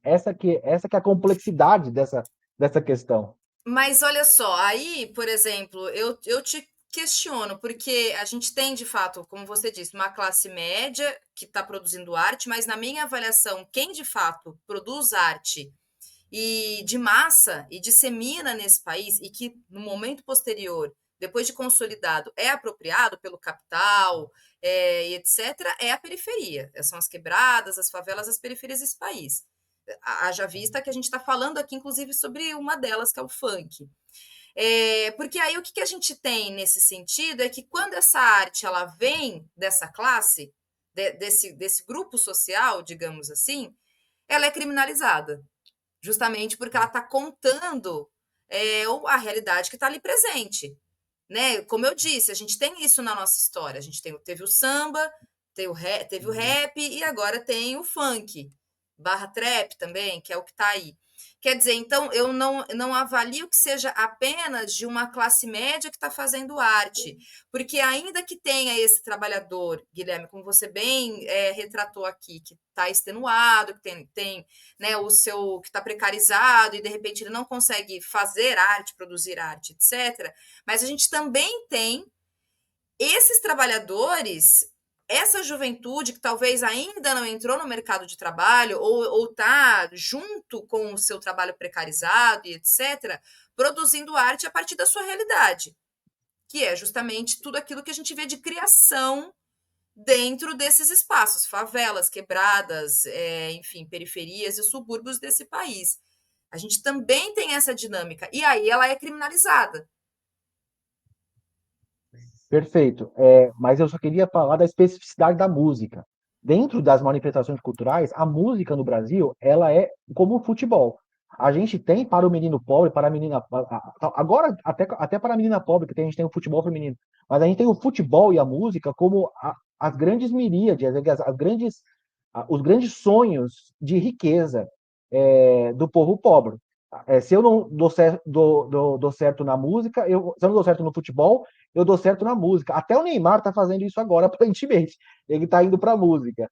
Essa que é a complexidade dessa questão. Mas olha só, aí, por exemplo, eu te questiono, porque a gente tem, de fato, como você disse, uma classe média que está produzindo arte, mas na minha avaliação, quem de fato produz arte e de massa e dissemina nesse país e que no momento posterior, depois de consolidado, é apropriado pelo capital, e etc., é a periferia. São as quebradas, as favelas, as periferias desse país. Haja vista que a gente está falando aqui, inclusive, sobre uma delas, que é o funk. Porque aí o que a gente tem nesse sentido é que quando essa arte ela vem dessa classe, desse grupo social, digamos assim, ela é criminalizada, justamente porque ela está contando a realidade que está ali presente, né? Como eu disse, a gente tem isso na nossa história. A gente teve o samba, teve o rap e agora tem o funk, barra trap também, que é o que está aí. Quer dizer, então eu não avalio que seja apenas de uma classe média que está fazendo arte, porque ainda que tenha esse trabalhador, Guilherme, como você bem retratou aqui, que está extenuado, que tem né, o seu que está precarizado e de repente ele não consegue fazer arte, produzir arte, etc. Mas a gente também tem esses trabalhadores, essa juventude que talvez ainda não entrou no mercado de trabalho ou está junto com o seu trabalho precarizado e etc., produzindo arte a partir da sua realidade, que é justamente tudo aquilo que a gente vê de criação dentro desses espaços, favelas, quebradas, enfim, periferias e subúrbios desse país. A gente também tem essa dinâmica, e aí ela é criminalizada. Perfeito. Mas eu só queria falar da especificidade da música. Dentro das manifestações culturais, a música no Brasil, ela é como o futebol. A gente tem para o menino pobre, para a menina. Agora, até para a menina pobre, que a gente tem o futebol feminino. Mas a gente tem o futebol e a música como as grandes miríades, os grandes sonhos de riqueza do povo pobre. Se eu não dou certo na música, se eu não dou certo no futebol, eu dou certo na música. Até o Neymar está fazendo isso agora, aparentemente. Ele está indo para a música.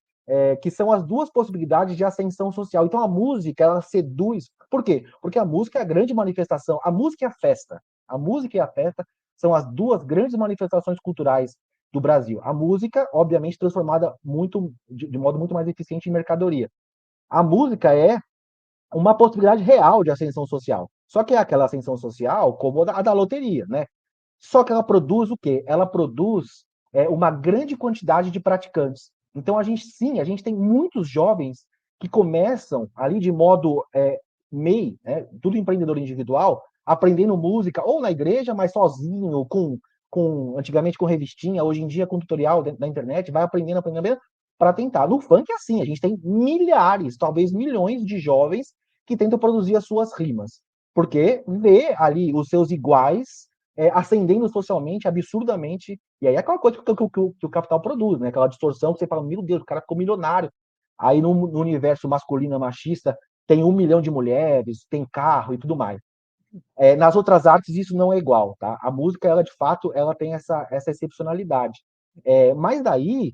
Que são as duas possibilidades de ascensão social. Então a música, ela seduz. Por quê? Porque a música é a grande manifestação. A música e a festa. A música e a festa são as duas grandes manifestações culturais do Brasil. A música, obviamente, transformada de modo muito mais eficiente em mercadoria. A música é uma possibilidade real de ascensão social. Só que é aquela ascensão social como a da loteria, né? Só que ela produz o quê? Ela produz uma grande quantidade de praticantes. Então, a gente tem muitos jovens que começam ali de modo MEI, né, tudo empreendedor individual, aprendendo música, ou na igreja, mas sozinho, antigamente com revistinha, hoje em dia com tutorial da internet, vai aprendendo, para tentar. No funk é assim, a gente tem milhares, talvez milhões de jovens que tentam produzir as suas rimas, porque vê ali os seus iguais ascendendo socialmente, absurdamente. E aí é aquela coisa que o capital produz, né? Aquela distorção que você fala, meu Deus, o cara ficou milionário. Aí no universo masculino machista tem 1 milhão de mulheres, tem carro e tudo mais. Nas outras artes isso não é igual, tá? A música, ela de fato, ela tem essa excepcionalidade. Mas daí,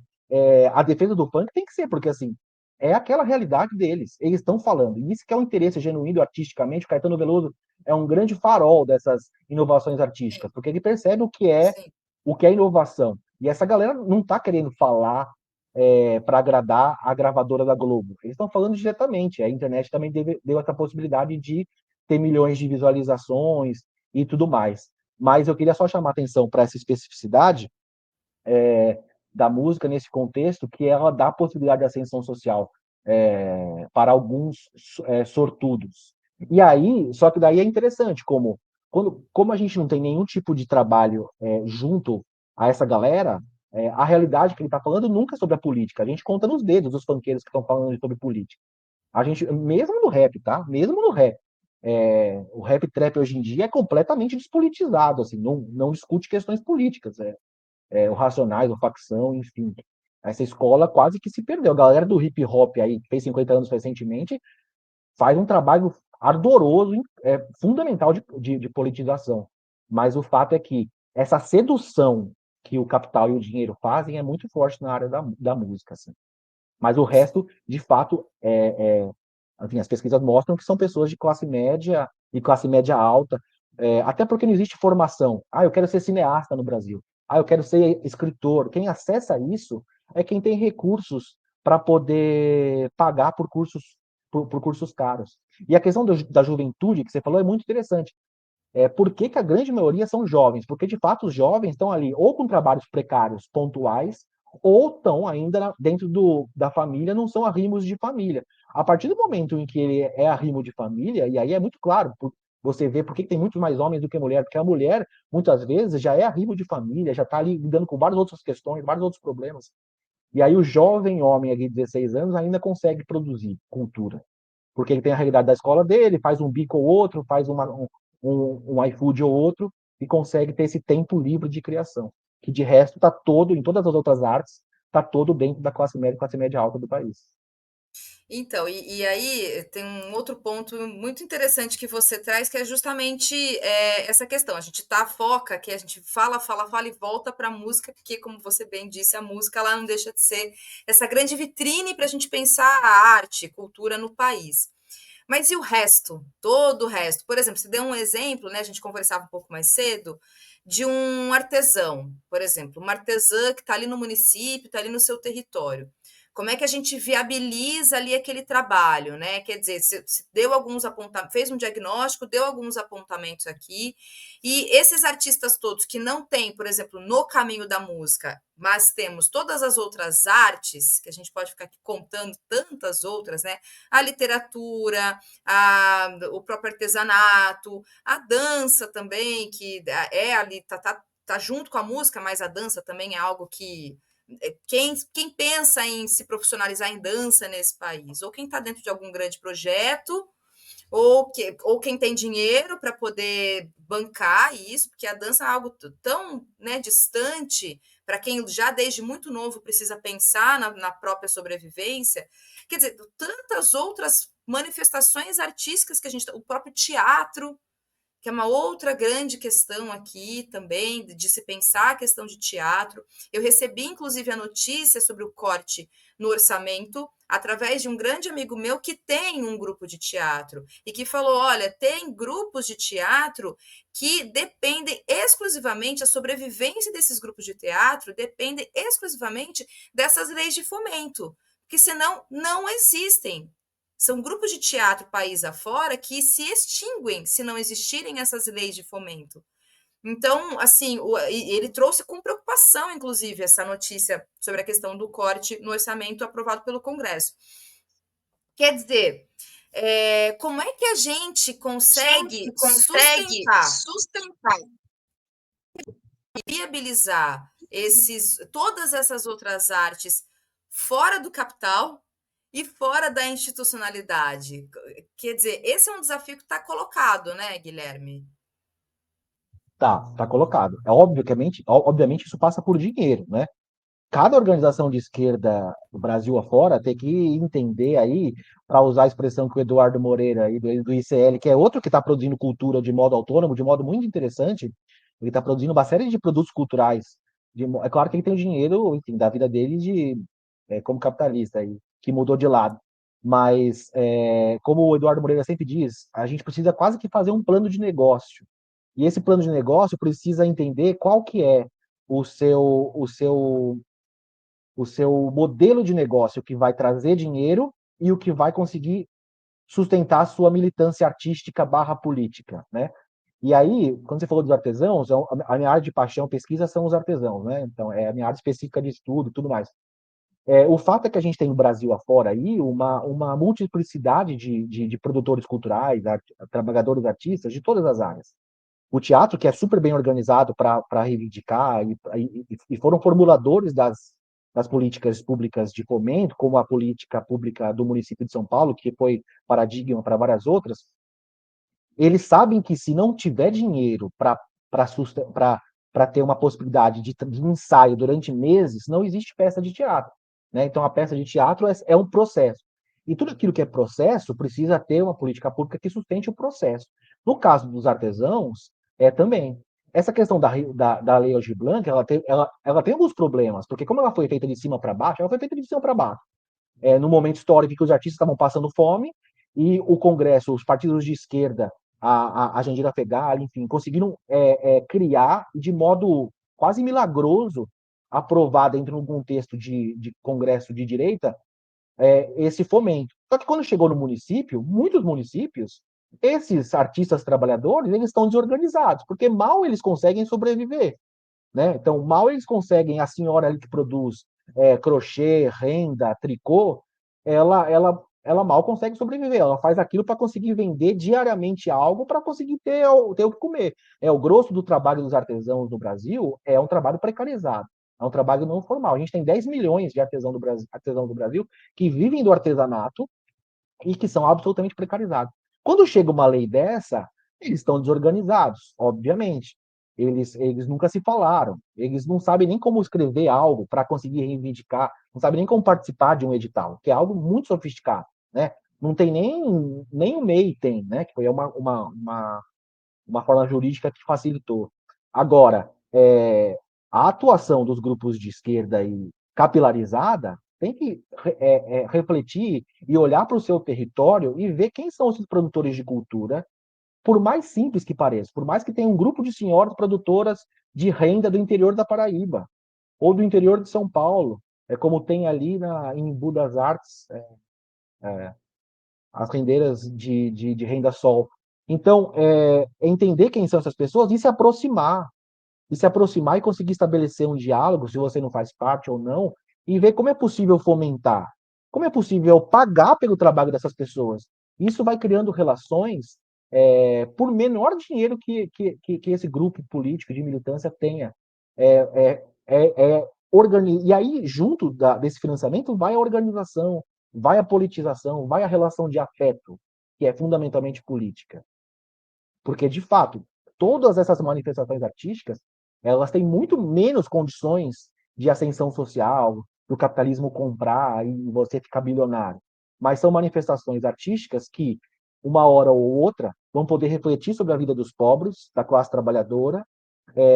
a defesa do funk tem que ser, porque assim, é aquela realidade deles. Eles estão falando. E isso que é o interesse genuíno artisticamente. O Caetano Veloso é um grande farol dessas inovações artísticas, Sim, porque ele percebe sim, o que é inovação. E essa galera não está querendo falar para agradar a gravadora da Globo. Eles estão falando diretamente. A internet também deu essa possibilidade de ter milhões de visualizações e tudo mais. Mas eu queria só chamar atenção para essa especificidade da música nesse contexto, que ela dá possibilidade de ascensão social para alguns sortudos. E aí, só que daí é interessante, como a gente não tem nenhum tipo de trabalho junto a essa galera, a realidade que ele está falando nunca é sobre a política. A gente conta nos dedos os funkeiros que estão falando sobre política. A gente, mesmo no rap, tá? Mesmo no rap. O rap trap hoje em dia é completamente despolitizado, assim, não discute questões políticas. O Racionais, o Facção, enfim. Essa escola quase que se perdeu. A galera do hip hop aí, que fez 50 anos recentemente, faz um trabalho ardoroso, fundamental de politização. Mas o fato é que essa sedução que o capital e o dinheiro fazem é muito forte na área da música. Assim. Mas o resto, de fato, enfim, as pesquisas mostram que são pessoas de classe média e classe média alta, até porque não existe formação. Eu quero ser cineasta no Brasil. Eu quero ser escritor. Quem acessa isso é quem tem recursos para poder pagar por cursos caros. E a questão da juventude que você falou é muito interessante. Por que, que a grande maioria são jovens? Porque, de fato, os jovens estão ali ou com trabalhos precários pontuais, ou estão ainda dentro da família, não são arrimos de família. A partir do momento em que ele é arrimo de família, e aí é muito claro, você vê por que tem muito mais homens do que mulher, porque a mulher, muitas vezes, já é arrimo de família, já está ali lidando com várias outras questões, vários outros problemas. E aí o jovem homem ali de 16 anos ainda consegue produzir cultura, porque ele tem a realidade da escola dele, faz um bico ou outro, faz um iFood ou outro, e consegue ter esse tempo livre de criação, que de resto está todo, em todas as outras artes, está todo dentro da classe média alta do país. Então, e aí tem um outro ponto muito interessante que você traz, que é justamente essa questão. A gente foca, que a gente fala, fala, fala e volta para a música, porque, como você bem disse, a música ela não deixa de ser essa grande vitrine para a gente pensar a arte, cultura no país. Mas e o resto? Todo o resto? Por exemplo, você deu um exemplo, né? A gente conversava um pouco mais cedo, de um artesão, por exemplo, uma artesã que está ali no município, está ali no seu território. Como é que a gente viabiliza ali aquele trabalho, né? Quer dizer, se deu alguns apontamentos, fez um diagnóstico, deu alguns apontamentos aqui, e esses artistas todos que não têm, por exemplo, no caminho da música, mas temos todas as outras artes, que a gente pode ficar aqui contando tantas outras, né? A literatura, o próprio artesanato, a dança também, que é ali, tá junto com a música, mas a dança também é algo que quem pensa em se profissionalizar em dança nesse país, ou quem está dentro de algum grande projeto, ou quem tem dinheiro para poder bancar isso, porque a dança é algo tão, né, distante para quem já desde muito novo precisa pensar na própria sobrevivência. Quer dizer, tantas outras manifestações artísticas que a gente, o próprio teatro, que é uma outra grande questão aqui também, de se pensar a questão de teatro. Eu recebi, inclusive, a notícia sobre o corte no orçamento através de um grande amigo meu que tem um grupo de teatro e que falou: olha, tem grupos de teatro que dependem exclusivamente, a sobrevivência desses grupos de teatro dependem exclusivamente dessas leis de fomento, porque senão não existem. São grupos de teatro país afora que se extinguem se não existirem essas leis de fomento. Então, assim, ele trouxe com preocupação, inclusive, essa notícia sobre a questão do corte no orçamento aprovado pelo Congresso. Quer dizer, como é que a gente consegue sustentar e viabilizar todas essas outras artes fora do capital e fora da institucionalidade? Quer dizer, esse é um desafio que está colocado, né, Guilherme? Tá colocado. Obviamente isso passa por dinheiro, né? Cada organização de esquerda do Brasil afora tem que entender aí, para usar a expressão que o Eduardo Moreira aí do ICL, que é outro que está produzindo cultura de modo autônomo, de modo muito interessante, ele está produzindo uma série de produtos culturais. É claro que ele tem o dinheiro, enfim, da vida dele como capitalista, aí, que mudou de lado. Mas, como o Eduardo Moreira sempre diz, a gente precisa quase que fazer um plano de negócio. E esse plano de negócio precisa entender qual que é o seu, o seu o seu modelo de negócio que vai trazer dinheiro e o que vai conseguir sustentar a sua militância artística barra política, né? E aí, quando você falou dos artesãos, a minha área de paixão, pesquisa são os artesãos, né? Então, é a minha área específica de estudo e tudo mais. O fato é que a gente tem no Brasil afora aí uma multiplicidade de produtores culturais, trabalhadores artistas de todas as áreas. O teatro, que é super bem organizado para reivindicar, e foram formuladores das políticas públicas de fomento, como a política pública do município de São Paulo, que foi paradigma para várias outras, eles sabem que se não tiver dinheiro para ter uma possibilidade de ensaio durante meses, não existe peça de teatro. Né? Então, a peça de teatro é um processo. E tudo aquilo que é processo precisa ter uma política pública que sustente o processo. No caso dos artesãos, também. Essa questão da Lei Aldir Blanc, ela tem alguns problemas, porque como ela foi feita de cima para baixo, ela foi feita de cima para baixo. No momento histórico em que os artistas estavam passando fome, e o Congresso, os partidos de esquerda, a Jandira Fegali, enfim, conseguiram criar de modo quase milagroso, aprovar dentro de um contexto de Congresso de direita, esse fomento. Só que quando chegou no município, muitos municípios, esses artistas trabalhadores, eles estão desorganizados, porque mal eles conseguem sobreviver. Né? Então, mal eles conseguem, a senhora ali que produz crochê, renda, tricô, ela mal consegue sobreviver. Ela faz aquilo para conseguir vender diariamente algo para conseguir ter o que comer. O grosso do trabalho dos artesãos no Brasil é um trabalho precarizado. É um trabalho não formal. A gente tem 10 milhões de artesãos do Brasil que vivem do artesanato e que são absolutamente precarizados. Quando chega uma lei dessa, eles estão desorganizados, obviamente. Eles nunca se falaram, eles não sabem nem como escrever algo para conseguir reivindicar, não sabem nem como participar de um edital, que é algo muito sofisticado, né? Não tem nem o MEI tem, né? Que foi uma forma jurídica que facilitou. Agora, a atuação dos grupos de esquerda e capilarizada tem que refletir e olhar para o seu território e ver quem são esses produtores de cultura, por mais simples que pareça, por mais que tenha um grupo de senhoras produtoras de renda do interior da Paraíba ou do interior de São Paulo, como tem ali em Embu das Artes, as rendeiras de renda sol. Então, entender quem são essas pessoas e se aproximar e conseguir estabelecer um diálogo, se você não faz parte ou não, e ver como é possível fomentar, como é possível pagar pelo trabalho dessas pessoas. Isso vai criando relações por menor dinheiro que esse grupo político de militância tenha. E aí, junto desse financiamento, vai a organização, vai a politização, vai a relação de afeto, que é fundamentalmente política. Porque, de fato, todas essas manifestações artísticas, elas têm muito menos condições de ascensão social, do capitalismo comprar e você ficar bilionário. Mas são manifestações artísticas que, uma hora ou outra, vão poder refletir sobre a vida dos pobres, da classe trabalhadora,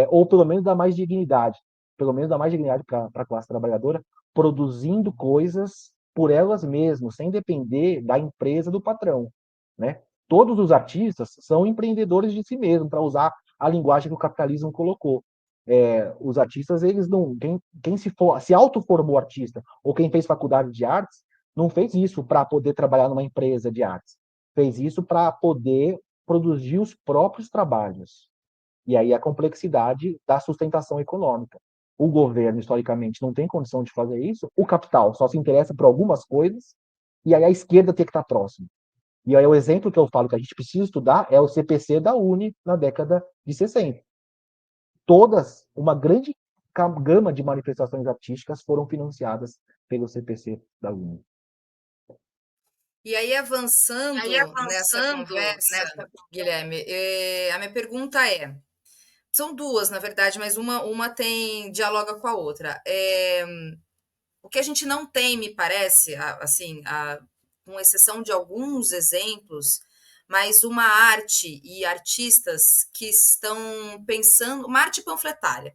ou pelo menos dar mais dignidade. Pelo menos dar mais dignidade para a classe trabalhadora, produzindo coisas por elas mesmas, sem depender da empresa do patrão, né? Todos os artistas são empreendedores de si mesmos, para usar a linguagem que o capitalismo colocou. Os artistas, eles não. Quem se autoformou artista, ou quem fez faculdade de artes, não fez isso para poder trabalhar numa empresa de artes. Fez isso para poder produzir os próprios trabalhos. E aí a complexidade da sustentação econômica. O governo, historicamente, não tem condição de fazer isso, o capital só se interessa por algumas coisas, e aí a esquerda tem que estar próxima. E aí o exemplo que eu falo que a gente precisa estudar é o CPC da Uni na década de 60. Uma grande gama de manifestações artísticas foram financiadas pelo CPC da Uni. E aí, avançando nessa conversa, Guilherme, a minha pergunta é: são duas, na verdade, mas uma dialoga com a outra. O que a gente não tem, me parece, assim, com exceção de alguns exemplos, mas uma arte e artistas que estão pensando, uma arte panfletária,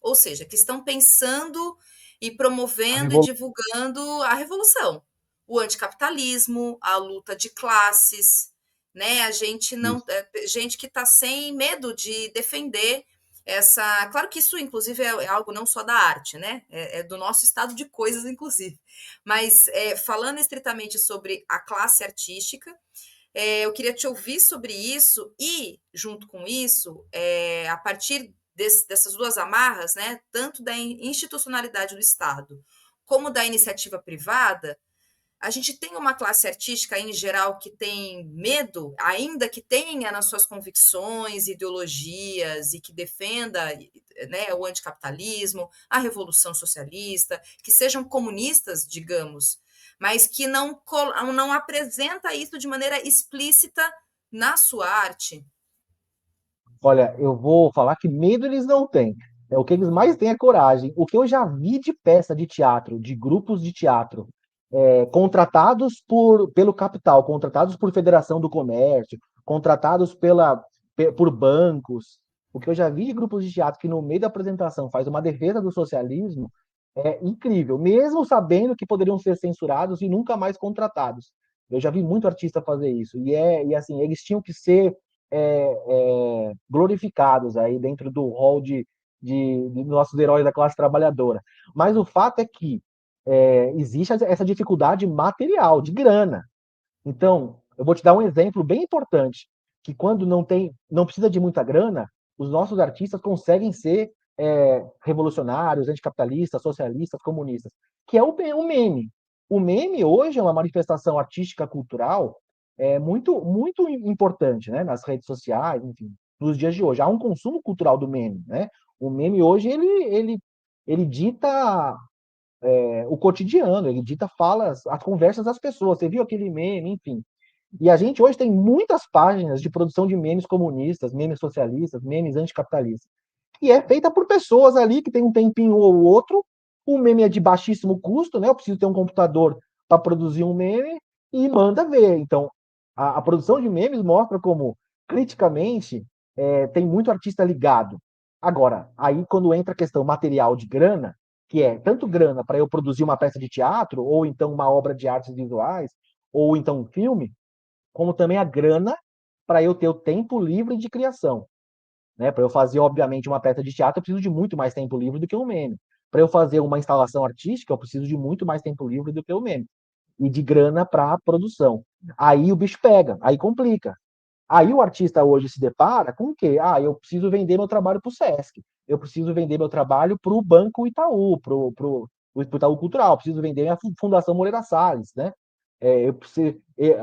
ou seja, que estão pensando e promovendo e divulgando a revolução, o anticapitalismo, a luta de classes, né? A gente não, gente que está sem medo de defender essa. Claro que isso, inclusive, é algo não só da arte, né? É do nosso estado de coisas, inclusive. Mas falando estritamente sobre a classe artística, eu queria te ouvir sobre isso e, junto com isso, a partir dessas duas amarras, né, tanto da institucionalidade do Estado como da iniciativa privada, a gente tem uma classe artística em geral que tem medo, ainda que tenha nas suas convicções, ideologias e que defenda, né, o anticapitalismo, a revolução socialista, que sejam comunistas, digamos, mas que não apresenta isso de maneira explícita na sua arte. Olha, eu vou falar que medo eles não têm. O que eles mais têm é coragem. O que eu já vi de peça de teatro, de grupos de teatro, contratados pelo capital, contratados por Federação do Comércio, contratados por bancos. O que eu já vi de grupos de teatro que no meio da apresentação faz uma defesa do socialismo é incrível, mesmo sabendo que poderiam ser censurados e nunca mais contratados. Eu já vi muito artista fazer isso. E assim, eles tinham que ser glorificados aí dentro do hall de nossos heróis da classe trabalhadora. Mas o fato é que existe essa dificuldade material, de grana. Então, eu vou te dar um exemplo bem importante, que quando não precisa de muita grana, os nossos artistas conseguem ser revolucionários, anticapitalistas, socialistas, comunistas, que é o meme. O meme hoje é uma manifestação artística cultural muito, muito importante, né? Nas redes sociais, enfim, nos dias de hoje. Há um consumo cultural do meme, né? O meme hoje, ele ele dita o cotidiano, ele dita falas, as conversas das pessoas. Você viu aquele meme, enfim. E a gente hoje tem muitas páginas de produção de memes comunistas, memes socialistas, memes anticapitalistas. E é feita por pessoas ali que tem um tempinho ou outro. O meme é de baixíssimo custo, né? Eu preciso ter um computador para produzir um meme e manda ver. Então, a produção de memes mostra como, criticamente, tem muito artista ligado. Agora, aí quando entra a questão material de grana, que é tanto grana para eu produzir uma peça de teatro, ou então uma obra de artes visuais, ou então um filme, como também a grana para eu ter o tempo livre de criação. Né? Para eu fazer, obviamente, uma peça de teatro, eu preciso de muito mais tempo livre do que um meme. Para eu fazer uma instalação artística, eu preciso de muito mais tempo livre do que o meme. E de grana para a produção. Aí o bicho pega, aí complica. Aí o artista hoje se depara com o quê? Ah, eu preciso vender meu trabalho para o Sesc, eu preciso vender meu trabalho para o Banco Itaú, para o Itaú Cultural, eu preciso vender minha Fundação Moreira Salles, né?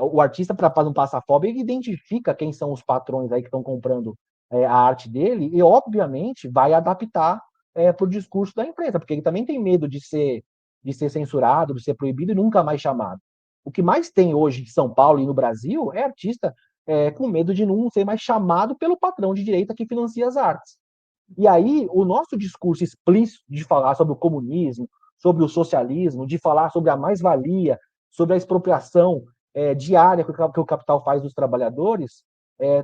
O artista, para fazer um passafob, ele identifica quem são os patrões aí que estão comprando a arte dele e, obviamente, vai adaptar para o discurso da empresa, porque ele também tem medo de ser censurado, de ser proibido e nunca mais chamado. O que mais tem hoje em São Paulo e no Brasil é artista com medo de não ser mais chamado pelo patrão de direita que financia as artes. E aí, o nosso discurso explícito de falar sobre o comunismo, sobre o socialismo, de falar sobre a mais-valia, sobre a expropriação diária que o capital faz dos trabalhadores,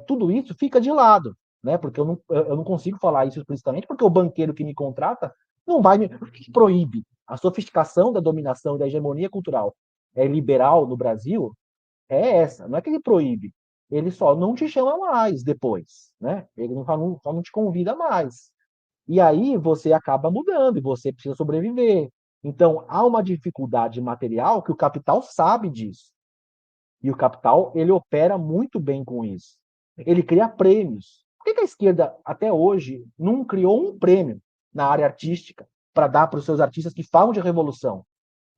tudo isso fica de lado, né? Porque eu não consigo falar isso explicitamente, porque o banqueiro que me contrata não vai me proíbe. A sofisticação da dominação e da hegemonia cultural liberal no Brasil é essa. Não é que ele proíbe, ele só não te chama mais depois, né? Ele só não te convida mais. E aí você acaba mudando e você precisa sobreviver. Então, há uma dificuldade material que o capital sabe disso. E o capital, ele opera muito bem com isso. Ele cria prêmios. Por que a esquerda, até hoje, não criou um prêmio na área artística para dar para os seus artistas que falam de revolução,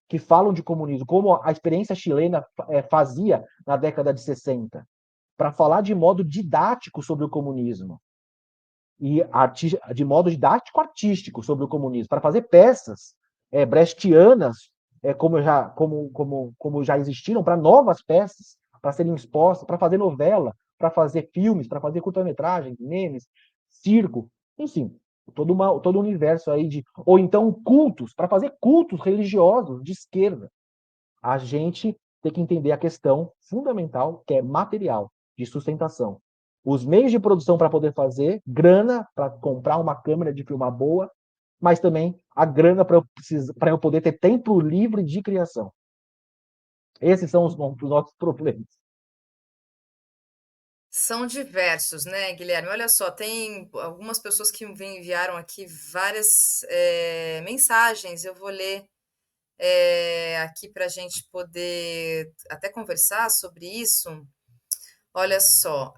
que falam de comunismo, como a experiência chilena fazia na década de 60, para falar de modo didático sobre o comunismo e de modo didático artístico sobre o comunismo, para fazer peças brechtianas, como já existiram, para novas peças, para serem expostas, para fazer novela, para fazer filmes, para fazer curta-metragem, memes, circo, enfim, todo um universo aí de. Ou então cultos, para fazer cultos religiosos de esquerda. A gente tem que entender a questão fundamental, que é material, de sustentação. Os meios de produção para poder fazer, grana para comprar uma câmera de filmar boa, mas também a grana para eu poder ter tempo livre de criação. Esses são os nossos problemas. São diversos, né, Guilherme? Olha só, tem algumas pessoas que me enviaram aqui várias mensagens. Eu vou ler aqui para a gente poder até conversar sobre isso. Olha só,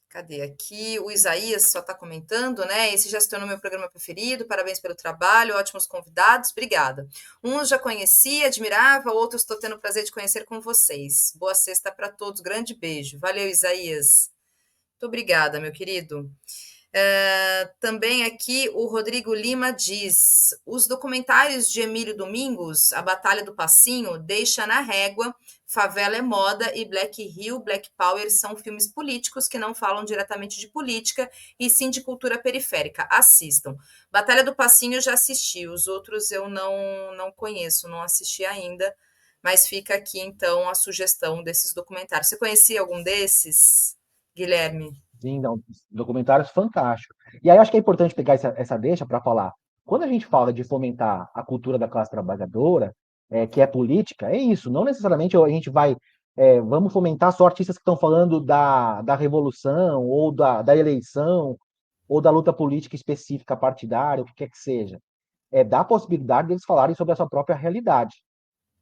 cadê aqui? O Isaías só está comentando, né? Esse já se tornou meu programa preferido. Parabéns pelo trabalho, ótimos convidados. Obrigada. Uns já conhecia, admirava, outros estou tendo o prazer de conhecer com vocês. Boa sexta para todos. Grande beijo. Valeu, Isaías. Muito obrigada, meu querido. Também aqui o Rodrigo Lima diz: os documentários de Emílio Domingos, A Batalha do Passinho, Deixa na Régua, Favela é Moda e Black Hill, Black Power são filmes políticos que não falam diretamente de política e sim de cultura periférica. Assistam. Batalha do Passinho eu já assisti, os outros eu não conheço, não assisti ainda, mas fica aqui então a sugestão desses documentários. Você conhecia algum desses, Guilherme? Sim, não, documentários fantásticos. E aí eu acho que é importante pegar essa deixa para falar. Quando a gente fala de fomentar a cultura da classe trabalhadora, que é política, é isso. Não necessariamente a gente vai. Vamos fomentar só artistas que estão falando da revolução, ou da eleição, ou da luta política específica partidária, o que quer que seja. É dar a possibilidade deles falarem sobre a sua própria realidade.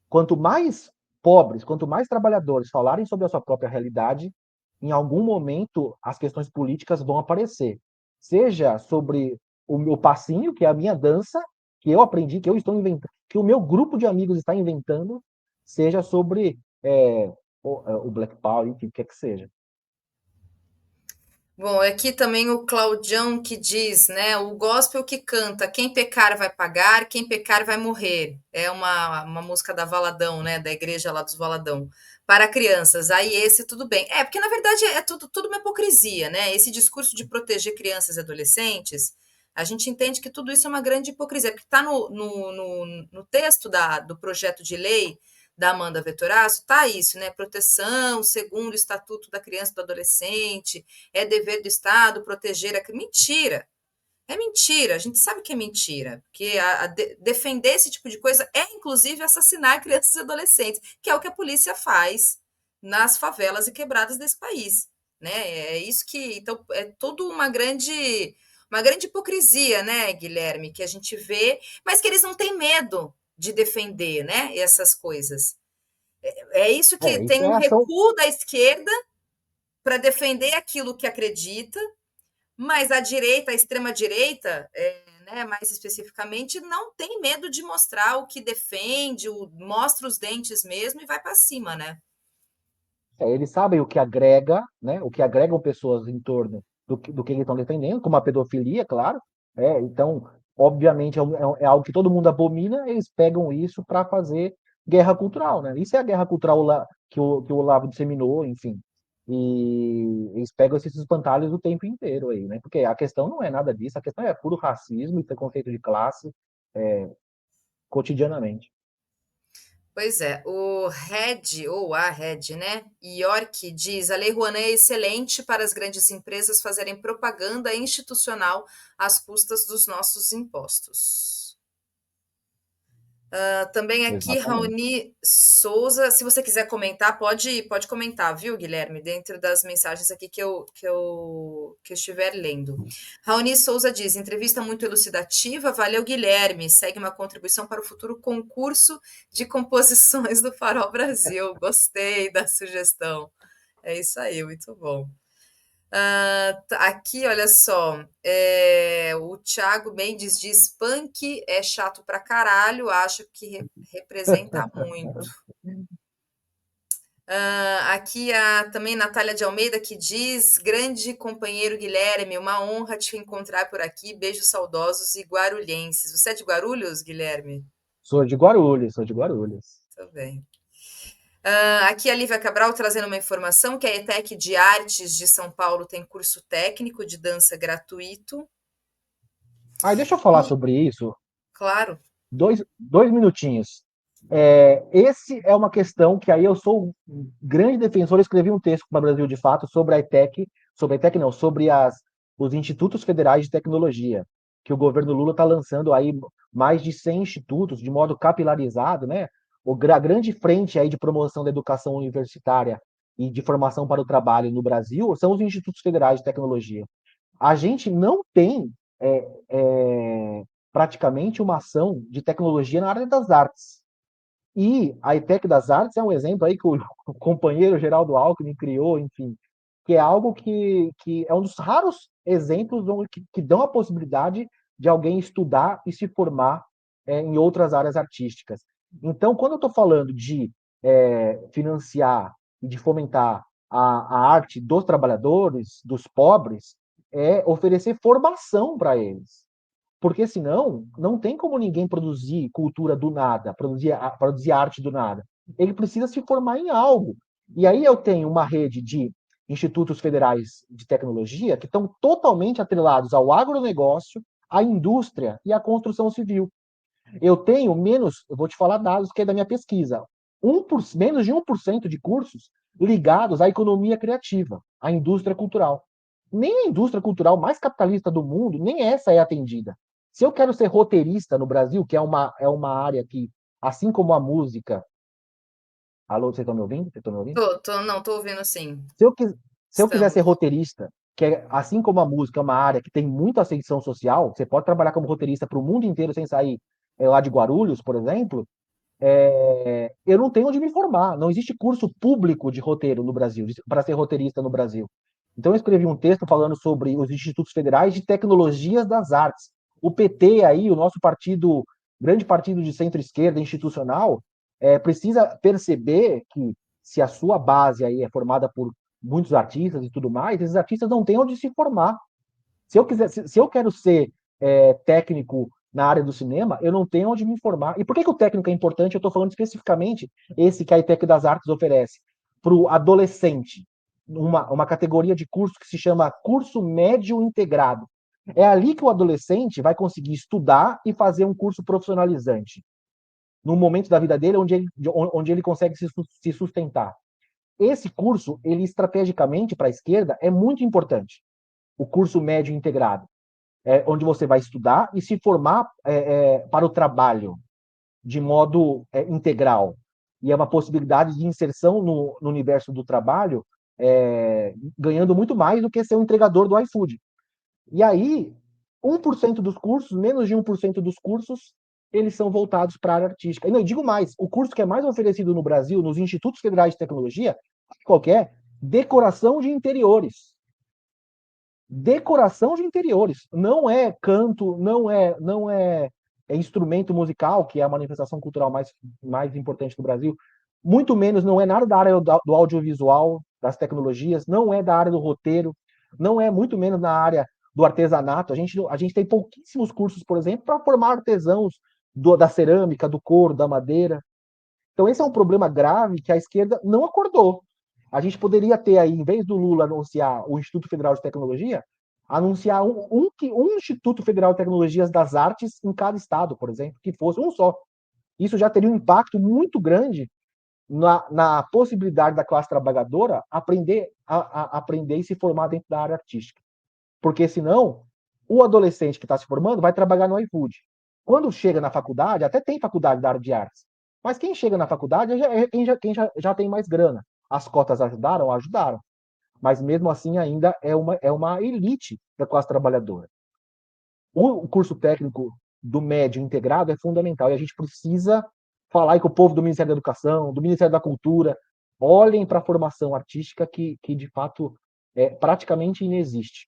Quanto mais pobres, quanto mais trabalhadores falarem sobre a sua própria realidade, em algum momento as questões políticas vão aparecer. Seja sobre o meu passinho, que é a minha dança, que eu aprendi, que eu estou inventando, que o meu grupo de amigos está inventando, seja sobre o Black Power, enfim, o que é que seja. Bom, aqui também o Claudião que diz, né? O gospel que canta, quem pecar vai pagar, quem pecar vai morrer. É uma música da Valadão, né? Da igreja lá dos Valadão. Para crianças. Aí esse tudo bem. É, porque na verdade é tudo uma hipocrisia, né? Esse discurso de proteger crianças e adolescentes, a gente entende que tudo isso é uma grande hipocrisia, porque está no texto do projeto de lei da Amanda Vettorasso, tá isso, né? Proteção, segundo o Estatuto da Criança e do Adolescente, é dever do Estado proteger a. Mentira! É mentira, a gente sabe que é mentira, porque defender esse tipo de coisa é, inclusive, assassinar crianças e adolescentes, que é o que a polícia faz nas favelas e quebradas desse país, né? É isso que, então, é tudo uma grande hipocrisia, né, Guilherme, que a gente vê, mas que eles não têm medo de defender, né, essas coisas. É isso que Isso tem é um ação. recuo da esquerda para defender aquilo que acredita, mas a direita, a extrema-direita, né, mais especificamente, não tem medo de mostrar o que defende, mostra os dentes mesmo e vai para cima, né? Eles sabem o que agrega, né? O que agregam pessoas em torno do que eles estão defendendo, como a pedofilia, claro. Então, obviamente, é algo que todo mundo abomina, eles pegam isso para fazer guerra cultural, né? Isso é a guerra cultural que o Olavo disseminou, enfim. E eles pegam esses espantalhos o tempo inteiro aí, né? Porque a questão não é nada disso, a questão é puro racismo e preconceito de classe, cotidianamente. Pois é, o Red, ou a Red, né? York diz: a Lei Rouanet é excelente para as grandes empresas fazerem propaganda institucional às custas dos nossos impostos. Também aqui, Exatamente. Raoni Souza, se você quiser comentar, pode comentar, viu, Guilherme, dentro das mensagens aqui que eu estiver lendo. Raoni Souza diz: entrevista muito elucidativa, valeu, Guilherme. Segue uma contribuição para o futuro concurso de composições do Farol Brasil. Gostei da sugestão. É isso aí, muito bom. Aqui, olha só, o Thiago Mendes diz: punk é chato pra caralho, acho que representa muito. Aqui também Natália de Almeida que diz: grande companheiro Guilherme, uma honra te encontrar por aqui. Beijos saudosos e guarulhenses. Você é de Guarulhos, Guilherme? Sou de Guarulhos, sou de Guarulhos. Muito bem. Aqui a Lívia Cabral trazendo uma informação que a ETEC de Artes de São Paulo tem curso técnico de dança gratuito. Aí deixa eu falar E, sobre isso. claro, Dois minutinhos. Esse é uma questão que aí eu sou um grande defensor. Eu escrevi um texto para o Brasil de Fato sobre a ETEC, sobre a ETEC não, sobre os Institutos Federais de Tecnologia, que o governo Lula está lançando aí mais de 100 institutos de modo capilarizado, né? A grande frente aí de promoção da educação universitária e de formação para o trabalho no Brasil são os Institutos Federais de Tecnologia. A gente não tem é, é, praticamente uma ação de tecnologia na área das artes. E a ITEC das Artes é um exemplo aí que o companheiro Geraldo Alckmin criou, enfim, que é algo que é um dos raros exemplos que dão a possibilidade de alguém estudar e se formar em outras áreas artísticas. Então, quando eu estou falando de financiar e de fomentar a arte dos trabalhadores, dos pobres, é oferecer formação para eles. Porque senão, não tem como ninguém produzir cultura do nada, produzir arte do nada. Ele precisa se formar em algo. E aí eu tenho uma rede de institutos federais de tecnologia que estão totalmente atrelados ao agronegócio, à indústria e à construção civil. Eu tenho eu vou te falar dados que é da minha pesquisa, menos de 1% de cursos ligados à economia criativa, à indústria cultural. Nem a indústria cultural mais capitalista do mundo, nem essa é atendida. Se eu quero ser roteirista no Brasil, que é uma área que, assim como a música. Alô, vocês estão me ouvindo? Vocês estão me ouvindo? não, tô ouvindo sim. Se eu, quis- Se eu quiser ser Estamos. roteirista, que é, assim como a música é uma área que tem muita ascensão social, você pode trabalhar como roteirista para o mundo inteiro sem sair lá de Guarulhos, por exemplo, eu não tenho onde me formar. Não existe curso público de roteiro no Brasil, para ser roteirista no Brasil. Então, eu escrevi um texto falando sobre os institutos federais de tecnologias das artes. O PT aí, o nosso partido, grande partido de centro-esquerda institucional, precisa perceber que se a sua base aí é formada por muitos artistas e tudo mais, esses artistas não têm onde se formar. Se eu quero ser técnico na área do cinema, eu não tenho onde me formar. E por que o técnico é importante? Eu estou falando especificamente esse que a ITEC das Artes oferece para o adolescente, uma categoria de curso que se chama curso médio integrado. É ali que o adolescente vai conseguir estudar e fazer um curso profissionalizante, num momento da vida dele onde ele consegue se sustentar. Esse curso, ele estrategicamente para a esquerda é muito importante. O curso médio integrado, onde você vai estudar e se formar para o trabalho de modo integral. E é uma possibilidade de inserção no universo do trabalho, ganhando muito mais do que ser um entregador do iFood. E aí, 1% dos cursos, menos de 1% dos cursos, eles são voltados para a área artística. E não, eu digo mais, o curso que é mais oferecido no Brasil, nos Institutos Federais de Tecnologia, qualquer, decoração de interiores. Decoração de interiores. Não é canto, não é instrumento musical, que é a manifestação cultural mais importante do Brasil. Muito menos, não é nada da área do audiovisual, das tecnologias, não é da área do roteiro, não é muito menos na área do artesanato. A gente tem pouquíssimos cursos, por exemplo, para formar artesãos da cerâmica, do couro, da madeira. Então, esse é um problema grave que a esquerda não acordou. A gente poderia ter aí, em vez do Lula anunciar o Instituto Federal de Tecnologia, anunciar um Instituto Federal de Tecnologias das Artes em cada estado, por exemplo, que fosse um só. Isso já teria um impacto muito grande na possibilidade da classe trabalhadora aprender e se formar dentro da área artística. Porque senão, o adolescente que está se formando vai trabalhar no iFood. Quando chega na faculdade, até tem faculdade da área de artes, mas quem chega na faculdade é quem já tem mais grana. As cotas ajudaram? Ajudaram. Mas mesmo assim ainda é uma elite da classe trabalhadora. O curso técnico do médio integrado é fundamental e a gente precisa falar aí com o povo do Ministério da Educação, do Ministério da Cultura, olhem para a formação artística que de fato praticamente inexiste.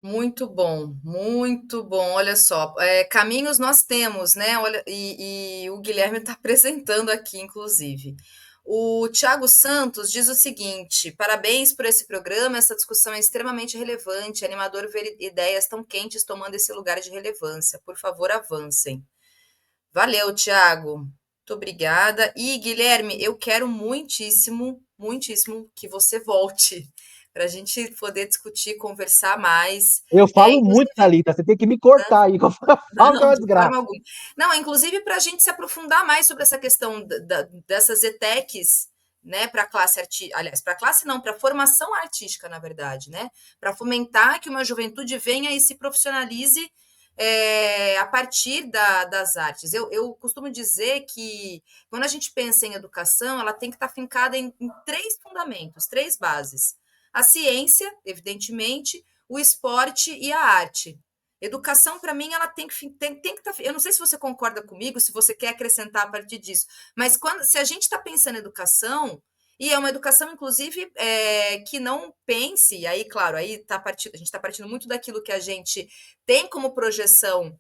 Muito bom, muito bom. Olha só, caminhos nós temos, né? Olha, e o Guilherme está apresentando aqui, inclusive. O Tiago Santos diz o seguinte: parabéns por esse programa, essa discussão é extremamente relevante, é animador ver ideias tão quentes tomando esse lugar de relevância. Por favor, avancem. Valeu, Tiago. Muito obrigada. E, Guilherme, eu quero muitíssimo, muitíssimo que você volte para a gente poder discutir, conversar mais. Eu falo muito, Inclusive, Thalita, você tem que me cortar aí, que eu falo que é não, uma de forma desgraça. alguma. Não, inclusive para a gente se aprofundar mais sobre essa questão dessas ETECs, né, para a classe artística, aliás, para a classe não, para a formação artística, na verdade, né, para fomentar que uma juventude venha e se profissionalize a partir das artes. Eu costumo dizer que quando a gente pensa em educação, ela tem que estar fincada em três fundamentos, três bases. A ciência, evidentemente, o esporte e a arte. Educação, para mim, ela tem que estar. Eu não sei se você concorda comigo, se você quer acrescentar a partir disso, mas se a gente está pensando em educação, e é uma educação, inclusive, que não pense, aí, claro, aí a gente está partindo muito daquilo que a gente tem como projeção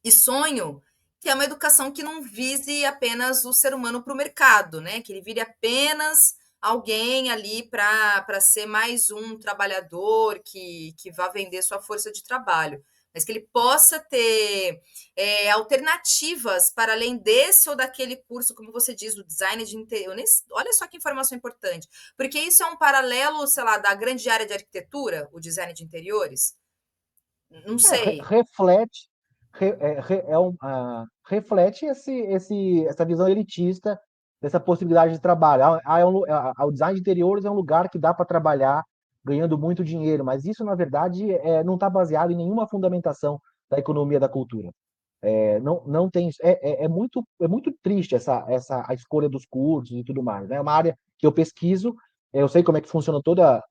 e sonho, que é uma educação que não vise apenas o ser humano para o mercado, né? Que ele vire apenas alguém ali para ser mais um trabalhador que vá vender sua força de trabalho, mas que ele possa ter alternativas para além desse ou daquele curso, como você diz, do design de interior. Olha só que informação importante, porque isso é um paralelo, sei lá, da grande área de arquitetura, o design de interiores. Não sei. Reflete, reflete essa visão elitista dessa possibilidade de trabalho. O design de interiores é um lugar que dá para trabalhar ganhando muito dinheiro, mas isso, na verdade, não está baseado em nenhuma fundamentação da economia da cultura. Não tem isso. É muito triste a escolha dos cursos e tudo mais. Né? É uma área que eu pesquiso, eu sei como é que funciona toda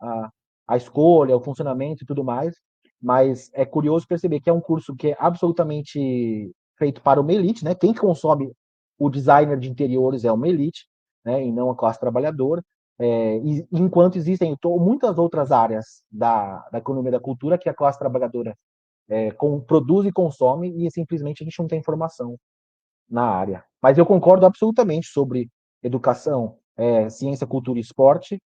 a escolha, o funcionamento e tudo mais, mas é curioso perceber que é um curso que é absolutamente feito para uma elite, né? Quem consome o designer de interiores é uma elite, né? E não a classe trabalhadora. Enquanto existem muitas outras áreas da economia da cultura que a classe trabalhadora produz e consome e simplesmente a gente não tem informação na área. Mas eu concordo absolutamente sobre educação. ciência, cultura e esporte.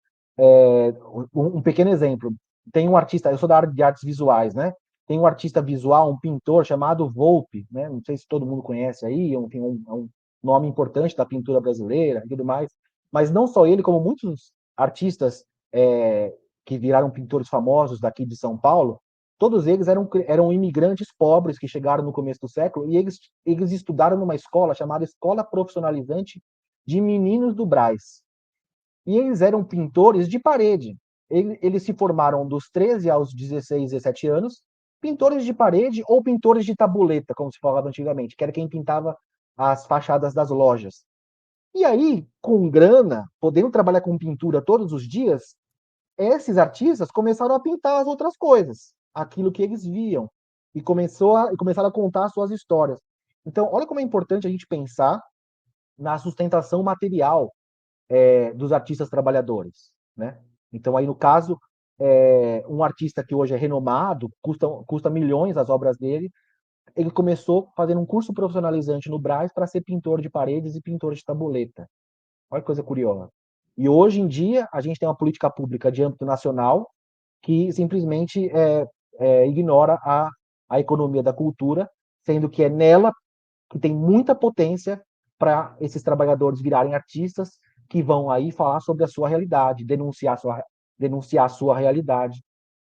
Um pequeno exemplo, tem um artista, eu sou da área de artes visuais, né? Tem um artista visual, um pintor chamado Volpe, né? Não sei se todo mundo conhece aí, tem um nome importante da pintura brasileira e tudo mais, mas não só ele, como muitos artistas que viraram pintores famosos daqui de São Paulo, todos eles eram imigrantes pobres que chegaram no começo do século e eles estudaram numa escola chamada Escola Profissionalizante de Meninos do Brás. E eles eram pintores de parede. Eles se formaram dos 13 aos 16, 17 anos, pintores de parede ou pintores de tabuleta, como se falava antigamente, que era quem pintava as fachadas das lojas. E aí, com grana, podendo trabalhar com pintura todos os dias, esses artistas começaram a pintar as outras coisas, aquilo que eles viam, e começaram a contar suas histórias. Então, olha como é importante a gente pensar na sustentação material dos artistas trabalhadores, né? Então, aí no caso, um artista que hoje é renomado, custa milhões as obras dele, ele começou fazendo um curso profissionalizante no Brás para ser pintor de paredes e pintor de tabuleta. Olha que coisa curiosa. E hoje em dia, a gente tem uma política pública de âmbito nacional que simplesmente ignora a economia da cultura, sendo que é nela que tem muita potência para esses trabalhadores virarem artistas que vão aí falar sobre a sua realidade, denunciar a sua realidade.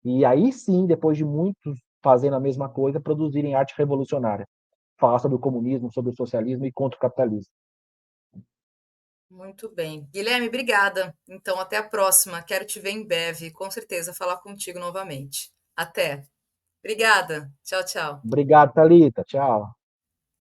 E aí sim, depois de muitos fazendo a mesma coisa, produzirem arte revolucionária. Falar sobre o comunismo, sobre o socialismo e contra o capitalismo. Muito bem. Guilherme, obrigada. Então, até a próxima. Quero te ver em breve, com certeza, falar contigo novamente. Até. Obrigada. Tchau, tchau. Obrigado, Thalita. Tchau.